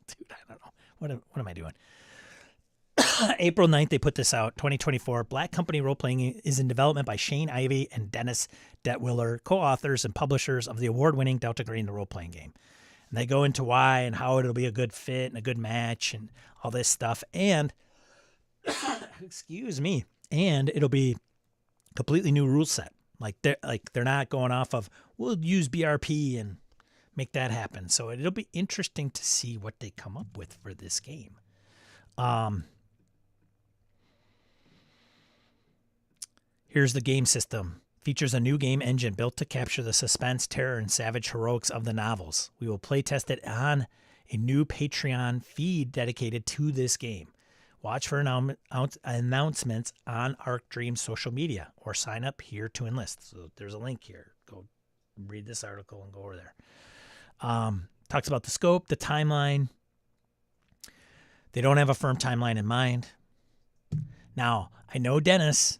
Dude, I don't know. What am I doing? April 9th, they put this out. 2024. Black Company Role-Playing is in development by Shane Ivey and Dennis Detwiller, co-authors and publishers of the award-winning Delta Green, the role-playing game. And they go into why and how it'll be a good fit and a good match and all this stuff. And, excuse me, and it'll be completely new rule set. They're not going off of, we'll use BRP and make that happen. So it'll be interesting to see what they come up with for this game. Here's the game system. Features a new game engine built to capture the suspense, terror, and savage heroics of the novels. We will play test it on a new Patreon feed dedicated to this game. Watch for announcements on Arc Dream's social media or sign up here to enlist. So there's a link here. Go read this article and go over there. Talks about the scope, the timeline. They don't have a firm timeline in mind. Now, I know Dennis.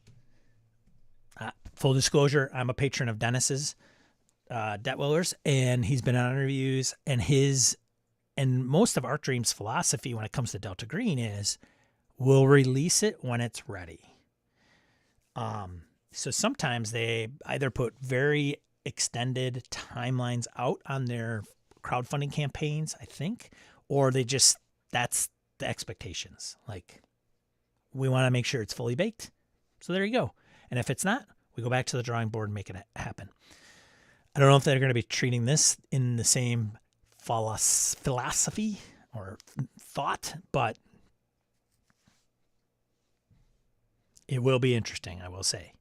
Full disclosure, I'm a patron of Dennis's, Detwiller's, and he's been on interviews, and most of Arc Dream's philosophy when it comes to Delta Green is we'll release it when it's ready. So sometimes they either put very extended timelines out on their crowdfunding campaigns, I think, or that's the expectations. Like, we want to make sure it's fully baked. So there you go. And if it's not, we go back to the drawing board and make it happen. I don't know if they're going to be treating this in the same philosophy or thought, but it will be interesting, I will say.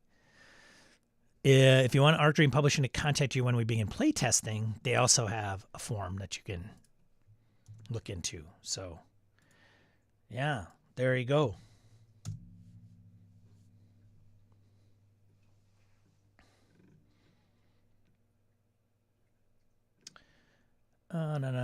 If you want Arc Dream Publishing to contact you when we begin playtesting, they also have a form that you can look into. So, yeah, there you go. No.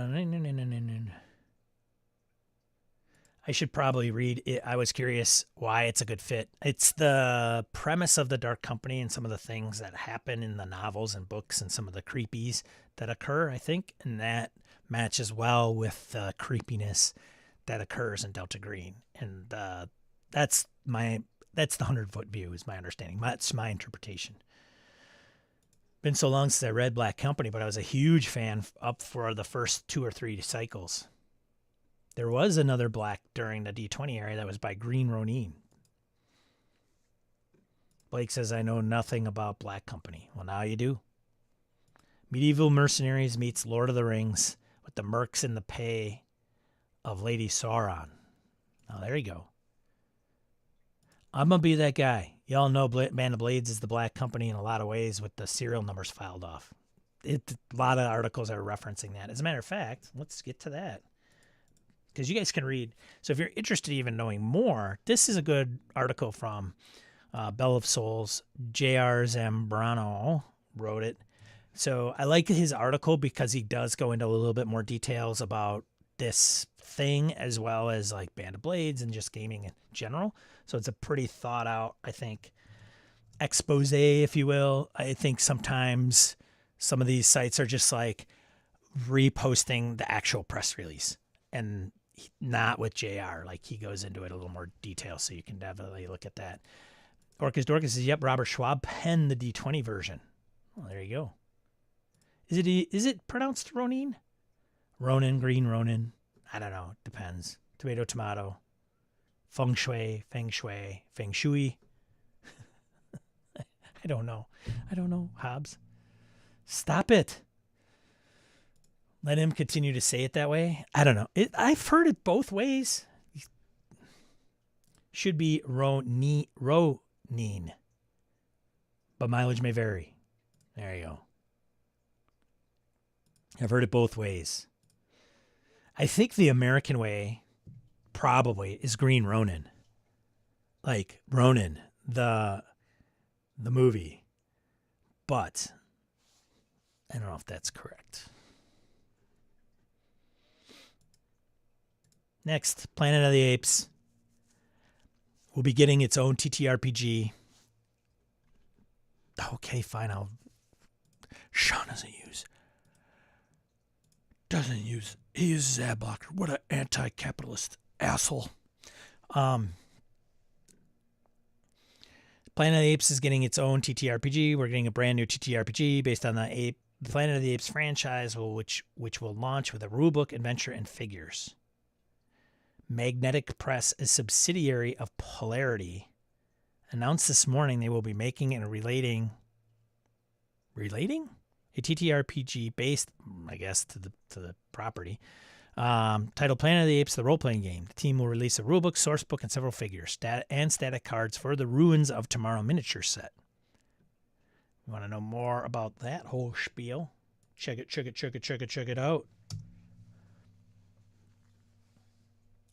I should probably read it. I was curious why it's a good fit. It's the premise of the Dark Company and some of the things that happen in the novels and books and some of the creepies that occur, I think. And that matches well with the creepiness that occurs in Delta Green. And that's the 100-foot view is my understanding. That's my interpretation. Been so long since I read Black Company, but I was a huge fan up for the first 2 or 3 cycles. There was another Black during the D20 era that was by Green Ronin. Blake says, I know nothing about Black Company. Well, now you do. Medieval Mercenaries meets Lord of the Rings with the mercs in the pay of Lady Sauron. Oh, there you go. I'm going to be that guy. Y'all know Band of Blades is the Black Company in a lot of ways with the serial numbers filed off. A lot of articles are referencing that. As a matter of fact, let's get to that. Because you guys can read. So if you're interested in even knowing more, this is a good article from Bell of Souls. J.R. Zambrano wrote it. So I like his article because he does go into a little bit more details about this thing as well as like Band of Blades and just gaming in general. So it's a pretty thought out, I think, expose, if you will. I think sometimes some of these sites are just like reposting the actual press release and not with JR. Like he goes into it a little more detail, so you can definitely look at that. Orcus Dorcas says, yep, Robert Schwab penned the D20 version. Well, there you go. Is it pronounced Ronin? Ronin, Green Ronin. I don't know. Depends. Tomato, tomato. Feng Shui. Feng Shui. I don't know. Hobbs. Stop it. Let him continue to say it that way. I don't know. I've heard it both ways. Should be Ronin, but mileage may vary. There you go. I've heard it both ways. I think the American way probably is Green Ronin. Like Ronin, the movie. But I don't know if that's correct. Next, Planet of the Apes will be getting its own TTRPG. Okay, fine. Sean he uses ad blocker. What an anti-capitalist asshole. Planet of the Apes is getting its own TTRPG. We're getting a brand new TTRPG based on the Planet of the Apes franchise, which will launch with a rulebook, adventure, and figures. Magnetic Press, a subsidiary of Polarity, announced this morning they will be making and relating a TTRPG based, I guess, to the property, titled Planet of the Apes: The Role-Playing Game. The team will release a rulebook, sourcebook, and several figures and static cards for the Ruins of Tomorrow miniature set. You want to know more about that whole spiel? Check it out.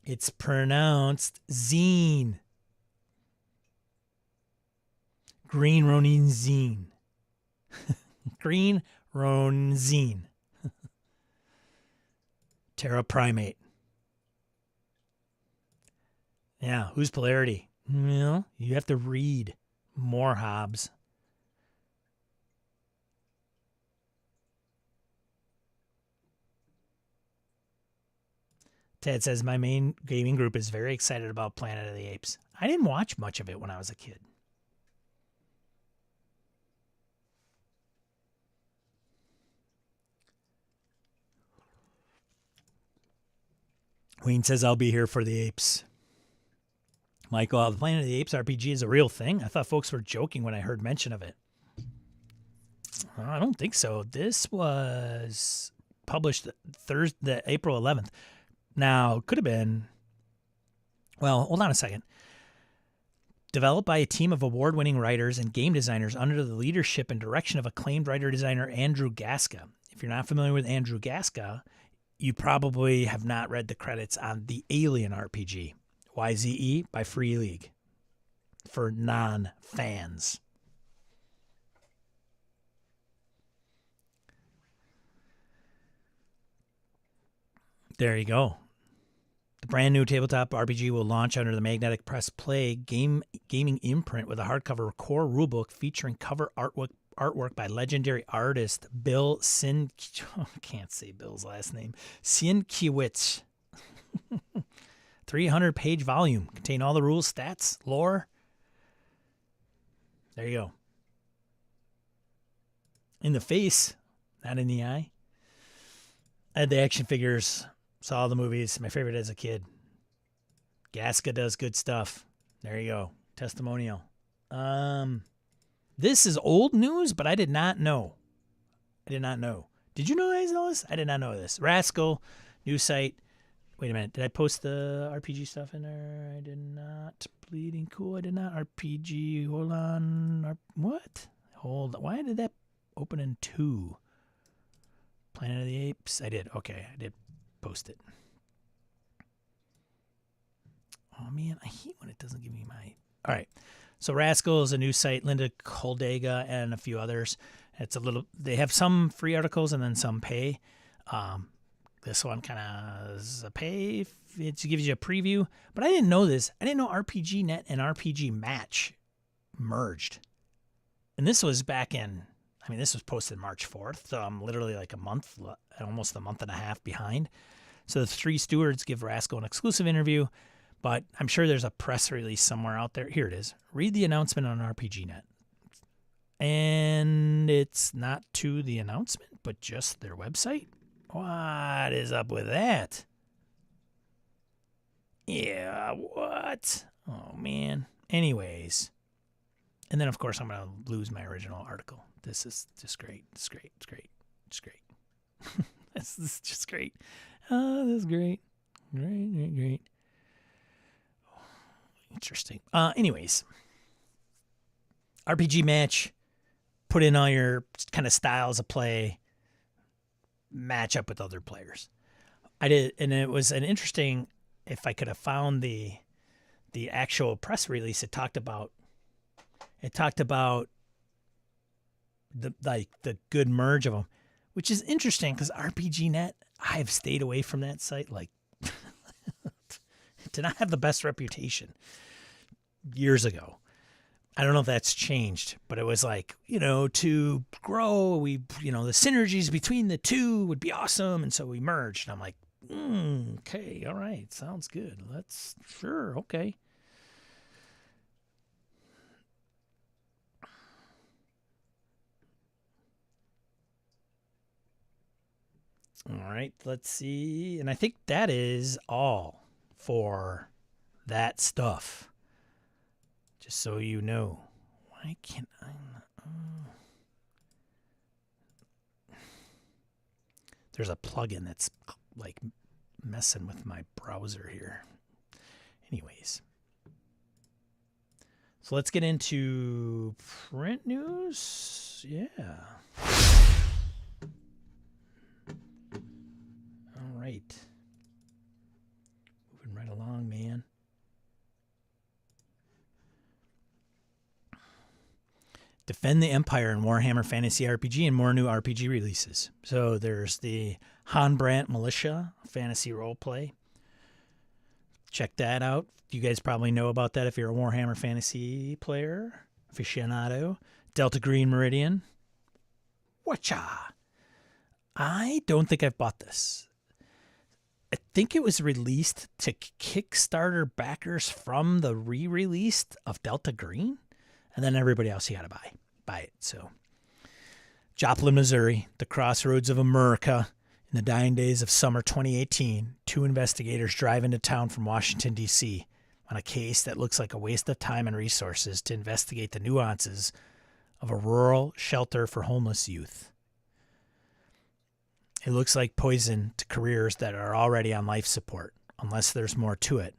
It's pronounced zine. Green Ronin zine. Green Ronin zine. Terra Primate. Yeah, who's Polarity? Well, you have to read more, Hobbs. Ted says, my main gaming group is very excited about Planet of the Apes. I didn't watch much of it when I was a kid. Wayne says, I'll be here for the apes. Michael, the Planet of the Apes RPG is a real thing? I thought folks were joking when I heard mention of it. I don't think so. This was published Thursday, April 11th. Now, could have been, well, hold on a second. Developed by a team of award-winning writers and game designers under the leadership and direction of acclaimed writer-designer Andrew Gaska. If you're not familiar with Andrew Gaska, you probably have not read the credits on the Alien RPG, YZE by Free League, for non-fans. There you go. The brand new tabletop RPG will launch under the Magnetic Press Play gaming imprint with a hardcover core rulebook featuring cover artwork by legendary artist Bill can't say Bill's last name. Sienkiewicz. 300-page volume. Contain all the rules, stats, lore. There you go. In the face, not in the eye. I had the action figures. Saw the movies. My favorite as a kid. Gaska does good stuff. There you go. Testimonial. This is old news, but I did not know. Did you know this? I did not know this. Rascal, new site. Wait a minute. Did I post the RPG stuff in there? I did not. Bleeding Cool. I did not. RPG. Hold on. What? Hold on. Why did that open in 2? Planet of the Apes. I did. Okay. I did post it. Oh man, I hate when it doesn't give me my. All right, so Rascal is a new site. Linda Koldega and a few others. It's a little. They have some free articles and then some pay. This one kind of is a pay. It gives you a preview, but I didn't know this. I didn't know RPG Net and RPG Match merged, and this was back in. I mean, this was posted March 4th, so I'm literally like almost a month and a half behind. So the 3 stewards give Rascal an exclusive interview, but I'm sure there's a press release somewhere out there. Here it is. Read the announcement on RPGNet. And it's not to the announcement, but just their website? What is up with that? Yeah, what? Oh, man. Anyways. And then, of course, I'm going to lose my original article. This is just great. It's great. This is just great. Oh, this is great. Great. Interesting. Anyways, RPG match. Put in all your kind of styles of play. Match up with other players. I did, and it was an interesting. If I could have found the actual press release, it talked about the good merge of them, which is interesting because RPGNet, I have stayed away from that site. Like, did not have the best reputation years ago. I don't know if that's changed, but it was like, to grow, the synergies between the two would be awesome. And so we merged. And I'm like, okay, all right, sounds good. Sure, okay. All right, let's see. And I think that is all for that stuff. Just so you know. Why can't I? There's a plugin that's like messing with my browser here. Anyways. So let's get into print news. Yeah. All right. Moving right along, man. Defend the Empire in Warhammer Fantasy RPG and more new RPG releases. So there's the Hanbrand Militia fantasy roleplay. Check that out. You guys probably know about that if you're a Warhammer Fantasy player, aficionado. Delta Green Meridian. Whatcha? I don't think I've bought this. I think it was released to Kickstarter backers from the re-release of Delta Green. And then everybody else, you got to buy it. So, Joplin, Missouri, the crossroads of America. In the dying days of summer 2018, two investigators drive into town from Washington, D.C. on a case that looks like a waste of time and resources to investigate the nuances of a rural shelter for homeless youth. It looks like poison to careers that are already on life support, unless there's more to it.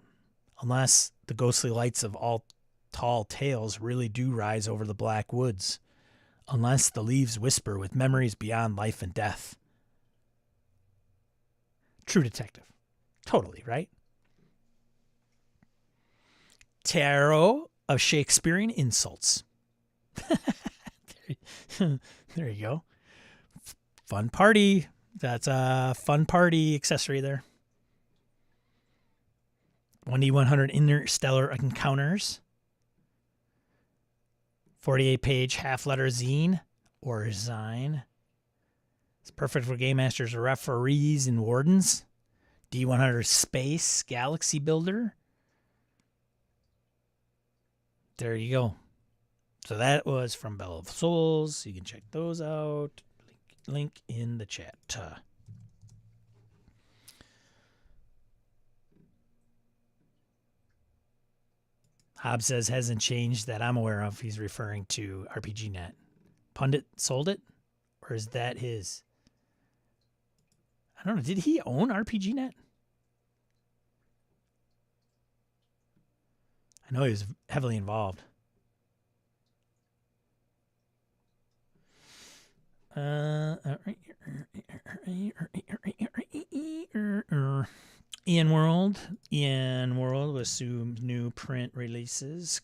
Unless the ghostly lights of all tall tales really do rise over the black woods. Unless the leaves whisper with memories beyond life and death. True Detective. Totally, right? Tarot of Shakespearean Insults. There you go. Fun party. That's a fun party accessory there. 1D100 Interstellar Encounters. 48-page half-letter zine or zine. It's perfect for game masters, referees, and wardens. D100 Space Galaxy Builder. There you go. So that was from Bell of Souls. You can check those out. Link in the chat. Hobbs says hasn't changed that I'm aware of. He's referring to RPGNet. Pundit sold it? Or is that his? I don't know. Did he own RPGNet? I know he was heavily involved. Ian World was some new print releases.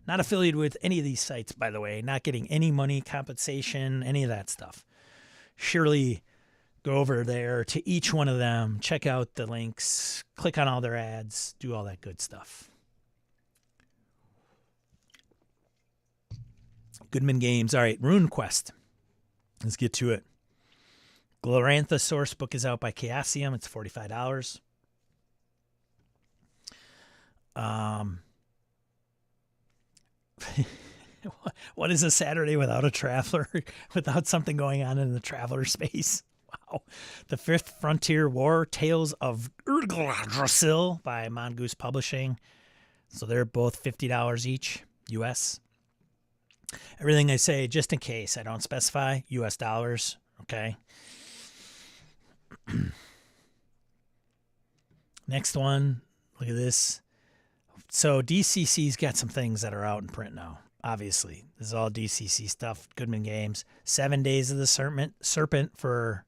Not affiliated with any of these sites, by the way. Not getting any money, compensation, any of that stuff. Surely go over there to each one of them, check out the links, click on all their ads, do all that good stuff. Goodman Games. All right, Rune Quest. Let's get to it. Glorantha source book is out by Chaosium. It's $45. What is a Saturday without a traveler? Without something going on in the traveler space? Wow. The Fifth Frontier War Tales of Yggdrasil by Mongoose Publishing. So they're both $50 each, US. Everything I say, just in case I don't specify, US dollars. Okay. Next one. Look at this. So DCC's got some things that are out in print now. Obviously, this is all DCC stuff. Goodman Games. 7 Days of the Serpent for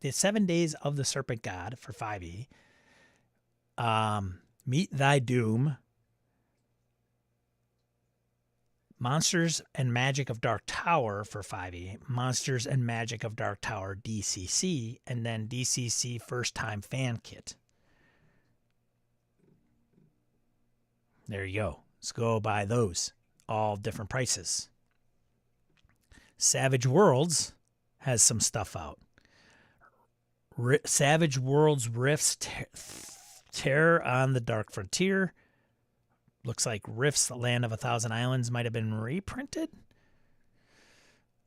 the 7 Days of the Serpent God for 5e. Meet Thy Doom. Monsters and Magic of Dark Tower for 5e. Monsters and Magic of Dark Tower DCC, and then DCC First Time Fan Kit. There you go. Let's go buy those. All different prices. Savage Worlds has some stuff out. Savage Worlds Rifts Terror on the Dark Frontier. Looks like Rifts, the Land of 1,000 Islands, might have been reprinted.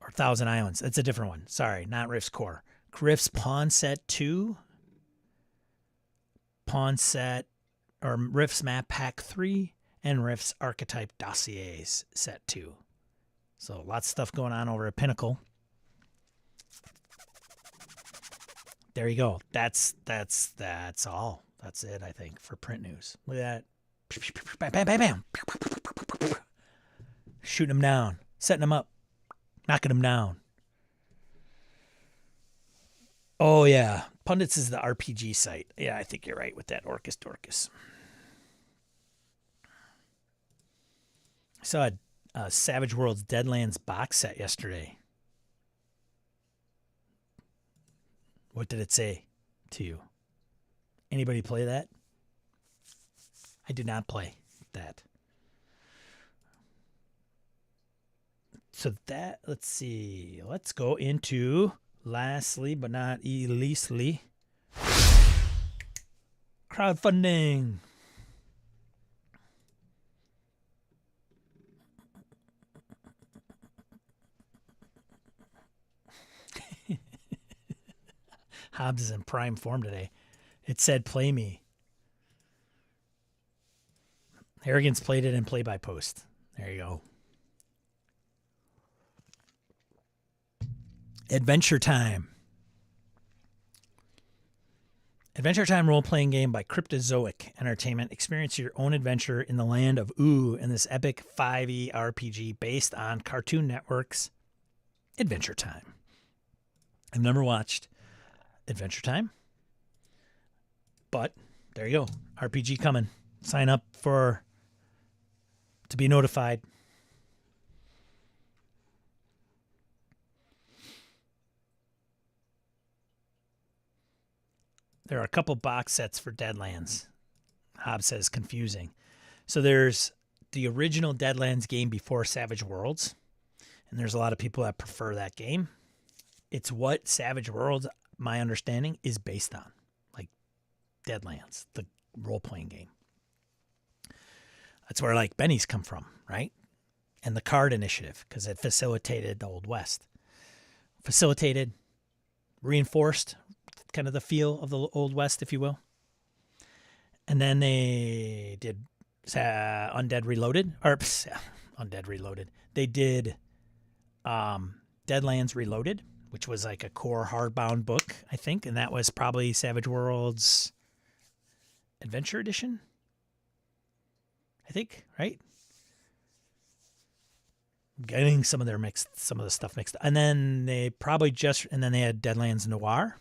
Or 1,000 Islands. It's a different one. Sorry, not Rifts Core. Rifts Pawn Set 2. Pawn Set, or Rifts Map Pack 3. And Rifts Archetype Dossiers Set 2. So lots of stuff going on over at Pinnacle. There you go. That's all. That's it, I think, for print news. Look at that. Bam, bam, bam, bam. Shooting them down. Setting them up. Knocking them down. Oh, yeah. Pundits is the RPG site. Yeah, I think you're right with that. Orcus Dorcas. I saw a Savage Worlds Deadlands box set yesterday. What did it say to you? Anybody play that? I did not play that. So that, let's see. Let's go into, lastly but not leastly, crowdfunding. Hobbs is in prime form today. It said play me. Harrigan's played it in play-by-post. There you go. Adventure Time. Adventure Time role-playing game by Cryptozoic Entertainment. Experience your own adventure in the land of Ooh in this epic 5e RPG based on Cartoon Network's Adventure Time. I've never watched Adventure Time, but there you go. RPG coming. Sign up to be notified. There are a couple box sets for Deadlands. Hobbs says confusing. So there's the original Deadlands game before Savage Worlds, and there's a lot of people that prefer that game. It's what Savage Worlds, my understanding, is based on, like Deadlands, the role-playing game. That's where like Benny's come from, right? And the card initiative, because it facilitated the Old West. Facilitated, reinforced kind of the feel of the Old West, if you will. And then they did Undead Reloaded. Undead Reloaded. They did Deadlands Reloaded, which was like a core hardbound book, I think. And that was probably Savage Worlds Adventure Edition, I think, right? Getting some of the stuff mixed. And then they they had Deadlands Noir.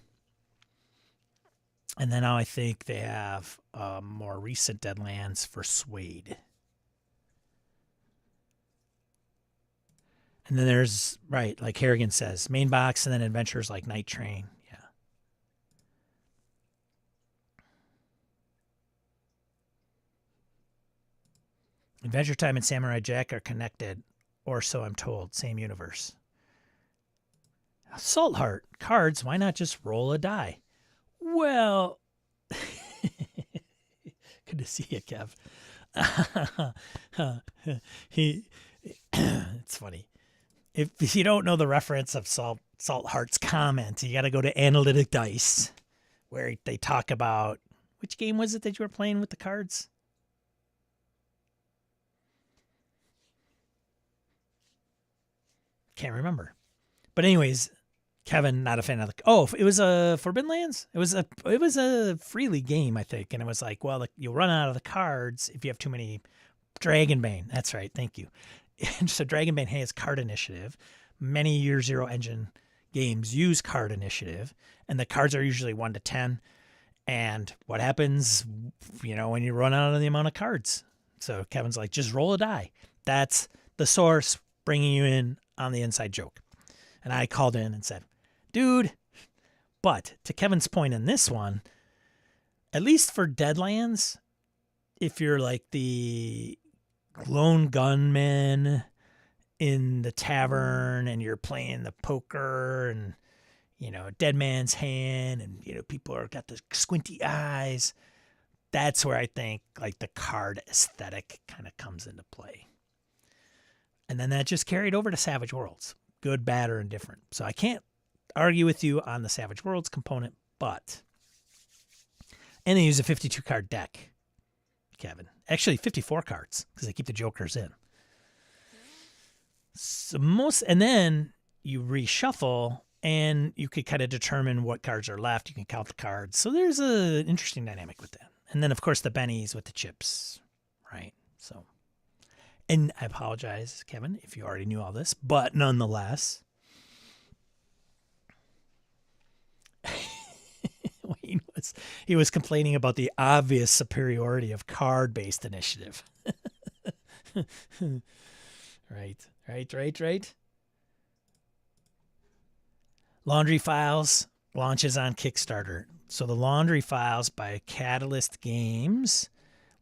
And then now I think they have more recent Deadlands for Suede. And then there's, right, like Harrigan says, main box and then adventures like Night Train. Yeah. Adventure Time and Samurai Jack are connected, or so I'm told. Same universe. Salt Heart. Cards, why not just roll a die? Well, good to see you, Kev. It's funny. If you don't know the reference of Salt Heart's comment, you got to go to Analytic Dice, where they talk about, which game was it that you were playing with the cards? Can't remember. But anyways, Kevin, not a fan of the. Oh, it was a Forbidden Lands. It was a freely game, I think, and it was like, well, you'll run out of the cards if you have too many. Dragonbane. That's right. Thank you. And so Dragonbane has card initiative. Many Year Zero engine games use card initiative, and the cards are usually 1 to 10. And what happens, when you run out of the amount of cards? So Kevin's like, just roll a die. That's the source bringing you in on the inside joke. And I called in and said, dude, but to Kevin's point in this one, at least for Deadlands, if you're like the lone gunman in the tavern and you're playing the poker and, Dead Man's Hand and, people are got the squinty eyes, that's where I think like the card aesthetic kind of comes into play. And then that just carried over to Savage Worlds, good, bad, or indifferent. So I can't argue with you on the Savage Worlds component, and they use a 52 card deck, Kevin. Actually, 54 cards because they keep the jokers in. So and then you reshuffle and you could kind of determine what cards are left. You can count the cards. So there's an interesting dynamic with that. And then, of course, the bennies with the chips, right? So, and I apologize, Kevin, if you already knew all this, but nonetheless, he was complaining about the obvious superiority of card-based initiative. Right. Laundry Files launches on Kickstarter. So the Laundry Files by Catalyst Games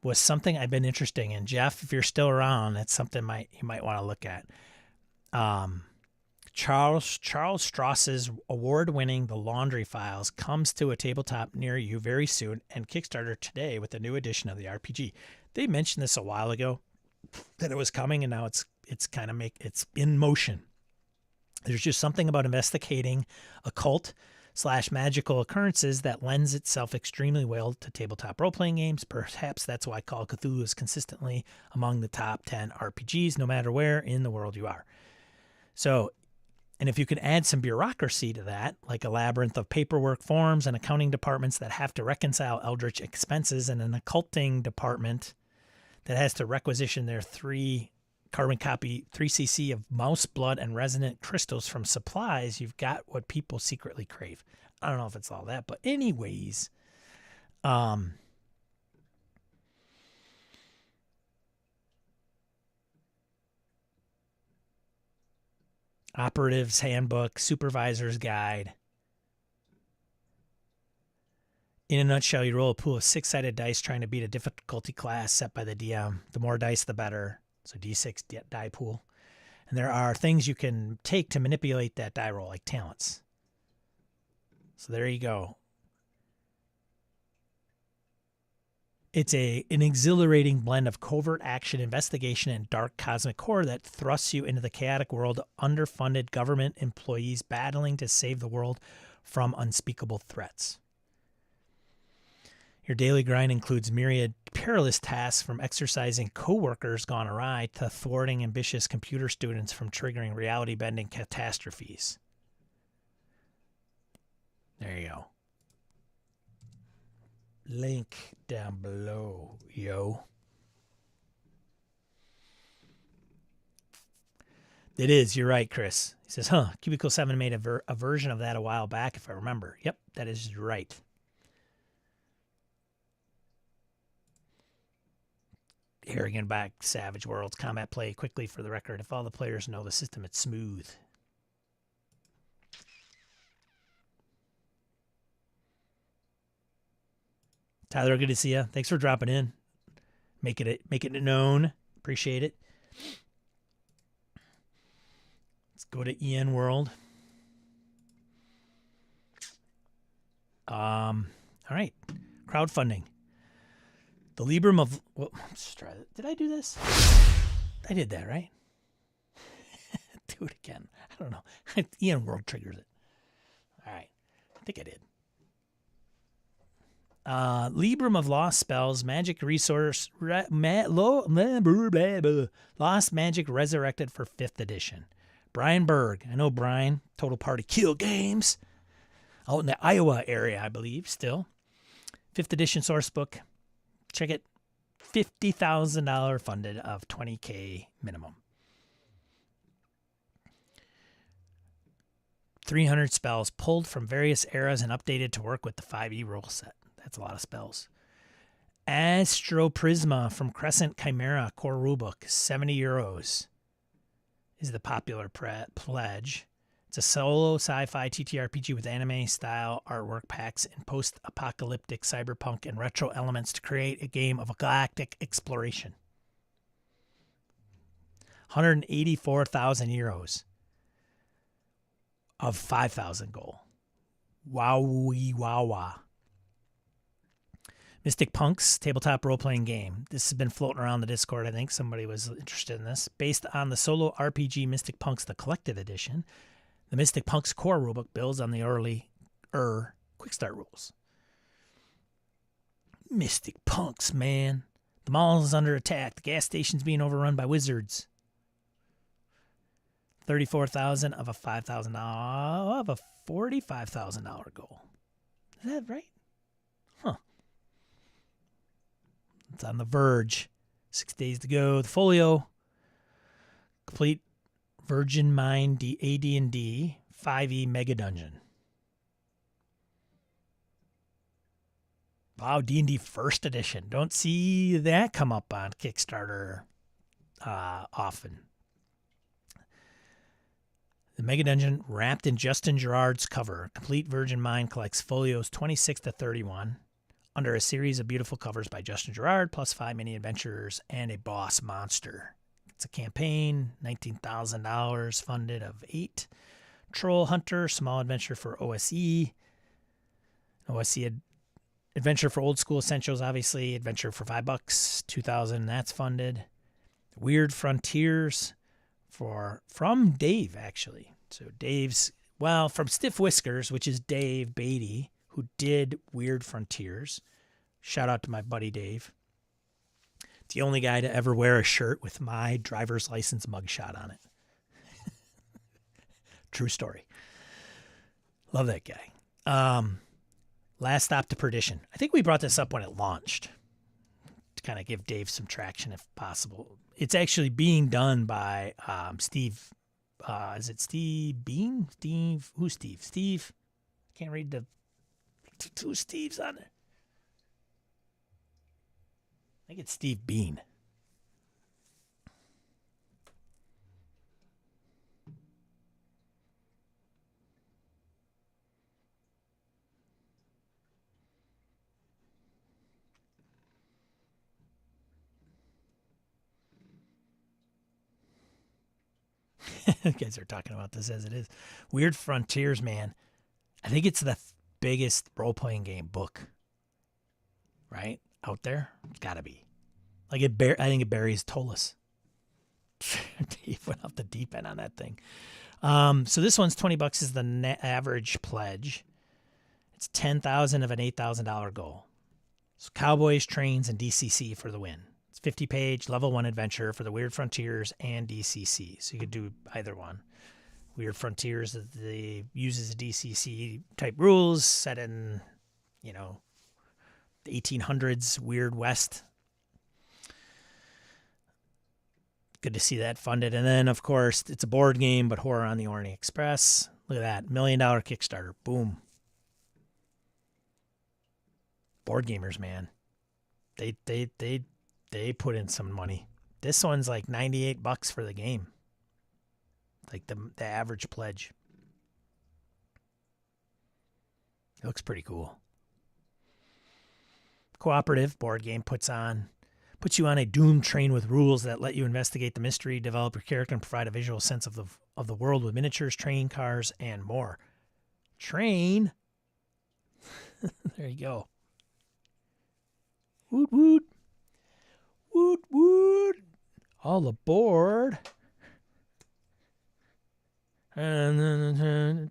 was something I've been interested in. Jeff, if you're still around, that's something you might want to look at. Charles Strauss's award-winning The Laundry Files comes to a tabletop near you very soon, and Kickstarter today with a new edition of the RPG. They mentioned this a while ago that it was coming, and now it's in motion. There's just something about investigating occult/magical occurrences that lends itself extremely well to tabletop role-playing games. Perhaps that's why Call of Cthulhu is consistently among the top 10 RPGs, no matter where in the world you are. So, and if you can add some bureaucracy to that, like a labyrinth of paperwork, forms, and accounting departments that have to reconcile eldritch expenses, and an occulting department that has to requisition their 3 carbon copy 3cc of mouse blood and resonant crystals from supplies, you've got what people secretly crave. I don't know if it's all that, but anyways, Operative's Handbook, Supervisor's Guide. In a nutshell, you roll a pool of 6-sided dice trying to beat a difficulty class set by the DM. The more dice, the better. So D6 die pool. And there are things you can take to manipulate that die roll, like talents. So there you go. It's an exhilarating blend of covert action, investigation, and dark cosmic horror that thrusts you into the chaotic world of underfunded government employees battling to save the world from unspeakable threats. Your daily grind includes myriad perilous tasks, from exercising coworkers gone awry to thwarting ambitious computer students from triggering reality-bending catastrophes. There you go. Link down below, yo. It is. You're right, Chris. He says, Cubicle 7 made a version of that a while back, if I remember. Yep, that is right. Harrigan back, Savage Worlds. Combat play quickly for the record. If all the players know the system, it's smooth. Tyler, good to see you. Thanks for dropping in. Making it known. Appreciate it. Let's go to EN World. All right. Crowdfunding. The Librum of... Well, let's try it. Did I do this? I did that, right? Do it again. I don't know. EN World triggers it. All right. I think I did. Librum of Lost Spells, Magic Resource... Lost Magic Resurrected for 5th edition. Brian Berg. I know Brian. Total Party Kill Games. Out in the Iowa area, I believe, still. 5th edition source book. Check it. $50,000 funded of $20K minimum. 300 spells pulled from various eras and updated to work with the 5e rule set. That's a lot of spells. Astroprisma from Crescent Chimera core rulebook, €70 is the popular pledge. It's a solo sci-fi TTRPG with anime-style artwork packs and post-apocalyptic cyberpunk and retro elements to create a game of galactic exploration. €184,000 of 5,000 goal. Wowie wawa. Mystic Punks tabletop role-playing game. This has been floating around the Discord. I think somebody was interested in this. Based on the solo RPG Mystic Punks, the collective edition, the Mystic Punks core rulebook builds on the early quick start rules. Mystic Punks, man. The mall is under attack. The gas station's being overrun by wizards. 34,000 of a $5,000 of a $45,000 goal. Is that right? Huh. It's on the verge. 6 days to go. The folio. Complete Virgin Mind AD&D 5e Mega Dungeon. Wow, D&D First Edition. Don't see that come up on Kickstarter often. The Mega Dungeon wrapped in Justin Gerard's cover. Complete Virgin Mind collects folios 26 to 31 under a series of beautiful covers by Justin Gerard, plus 5 mini adventures and a boss monster. It's a campaign, $19,000 funded of 8. Troll Hunter, small adventure for OSE. OSE adventure for old school essentials, obviously. Adventure for $5, $2,000. That's funded. Weird Frontiers from Dave, actually. So Dave's, from Stiff Whiskers, which is Dave Beatty, who did Weird Frontiers. Shout out to my buddy Dave. It's the only guy to ever wear a shirt with my driver's license mugshot on it. True story. Love that guy. Last Stop to Perdition. I think we brought this up when it launched to kind of give Dave some traction if possible. It's actually being done by Steve. Is it Steve Bean? Steve? Who's Steve? Steve? I can't read the two Steves on there. I think it's Steve Bean. You guys are talking about this as it is. Weird Frontiers, man. I think it's the biggest role-playing game book, right? Out there. It's got to be. Like I think it buries Tolus. He went off the deep end on that thing. So this one's $20 is the average pledge. It's $10,000 of an $8,000 goal. So Cowboys, Trains, and DCC for the win. It's 50-page level 1 adventure for the Weird Frontiers and DCC. So you could do either one. Weird Frontiers uses DCC type rules set in, the 1800s, Weird West. Good to see that funded. And then, of course, it's a board game, but Horror on the Orient Express. Look at that. $1 million Kickstarter. Boom. Board gamers, man. They put in some money. This one's like $98 for the game. Like the average pledge. It looks pretty cool. Cooperative board game puts you on a doomed train with rules that let you investigate the mystery, develop your character, and provide a visual sense of the world with miniatures, train cars, and more. Train. There you go. Woot woot. Woot woot. All aboard. And then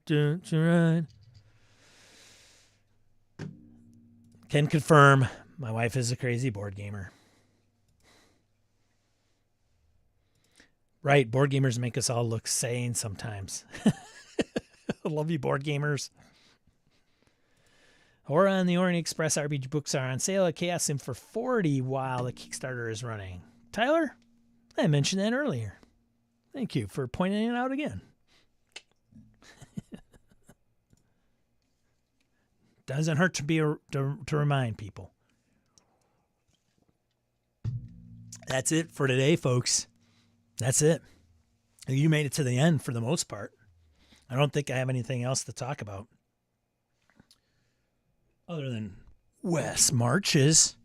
can confirm my wife is a crazy board gamer. Right. Board gamers make us all look sane sometimes. I love you, board gamers. Or on the Orient Express, RPG books are on sale at Chaos Sim for $40 while the Kickstarter is running. Tyler, I mentioned that earlier. Thank you for pointing it out again. Doesn't hurt to remind people. That's it for today, folks. That's it. You made it to the end for the most part. I don't think I have anything else to talk about other than Wes Marches.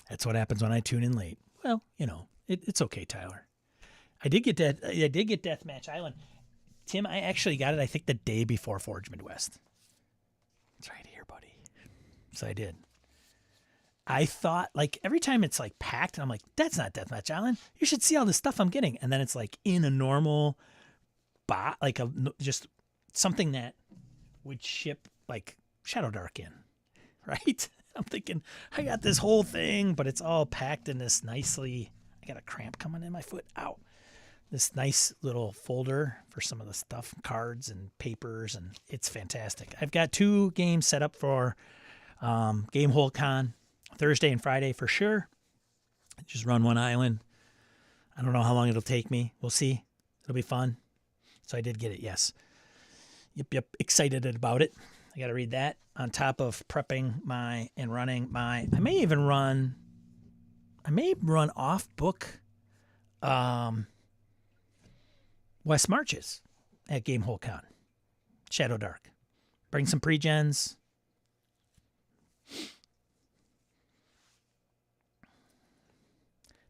That's what happens when I tune in late. Well, you know, it's okay, Tyler. I did get Deathmatch Island. Tim, I actually got it, I think, the day before Forge Midwest. It's right here, buddy. So I did. I thought, like, every time it's, like, packed, and I'm like, that's not Deathmatch Island. You should see all the stuff I'm getting. And then it's, like, in a normal bot, like, just something that would ship, like, Shadowdark in, right? I'm thinking, I got this whole thing, but it's all packed in this nicely, I got a cramp coming in my foot. Ow. This nice little folder for some of the stuff, cards and papers, and it's fantastic. I've got 2 games set up for Gamehole Con, Thursday and Friday for sure. Just run one island. I don't know how long it'll take me. We'll see. It'll be fun. So I did get it, yes. Yep. Excited about it. I got to read that on top of prepping and running my. I may run off book. West Marches at Gamehole Con. Shadowdark. Bring some pre-gens.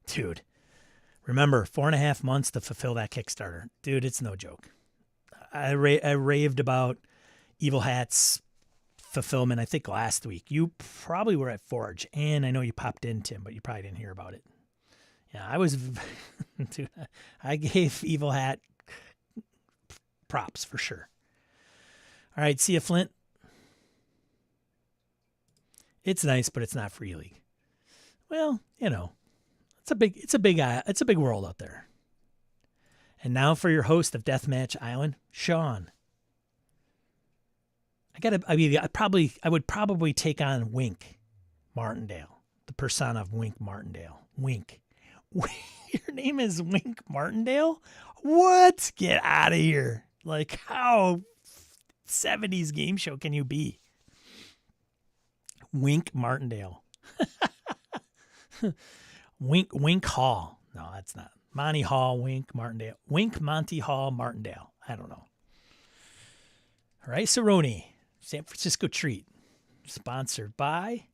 Dude, remember, 4.5 months to fulfill that Kickstarter. Dude, it's no joke. I raved about Evil Hat's fulfillment, I think, last week. You probably were at Forge, and I know you popped in, Tim, but you probably didn't hear about it. Yeah, I was... Dude, I gave Evil Hat props for sure. All right, see ya, Flint. It's nice, but it's not Free League. Well, you know, it's a big world out there. And now for your host of Deathmatch Island, Sean. I would probably take on Wink Martindale, the persona of Wink Martindale. Wink. Your name is Wink Martindale? What? Get out of here. Like, how 70s game show can you be? Wink Martindale. Wink Hall. No, that's not. Monty Hall, Wink Martindale. Wink Monty Hall Martindale. I don't know. All right, Cerrone. San Francisco Treat. Sponsored by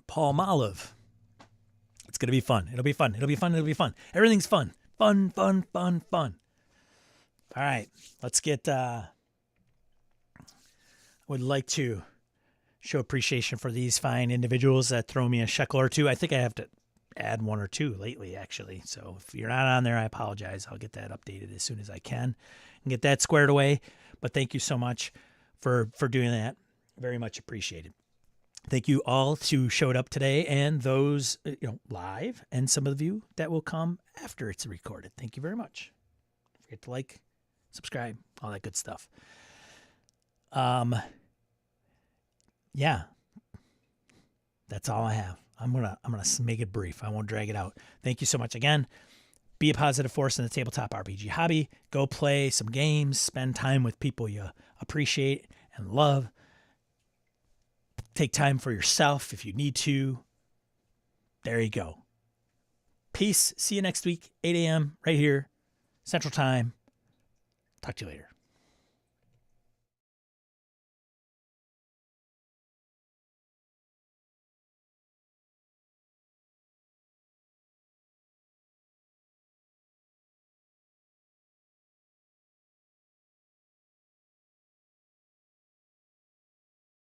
Paul Molive. It's going to be fun. It'll be fun. Everything's fun. Fun. All right. Let's get... would like to show appreciation for these fine individuals that throw me a shekel or two. I think I have to add 1 or 2 lately, actually. So if you're not on there, I apologize. I'll get that updated as soon as I can and get that squared away. But thank you so much for doing that. Very much appreciated. Thank you all who showed up today and those live and some of you that will come after it's recorded. Thank you very much. Don't forget to like, subscribe, all that good stuff. Yeah, that's all I have. I'm gonna make it brief. I won't drag it out. Thank you so much again. Be a positive force in the tabletop RPG hobby. Go play some games. Spend time with people you appreciate and love. Take time for yourself if you need to. There you go. Peace. See you next week, 8 a.m. right here, Central Time. Talk to you later.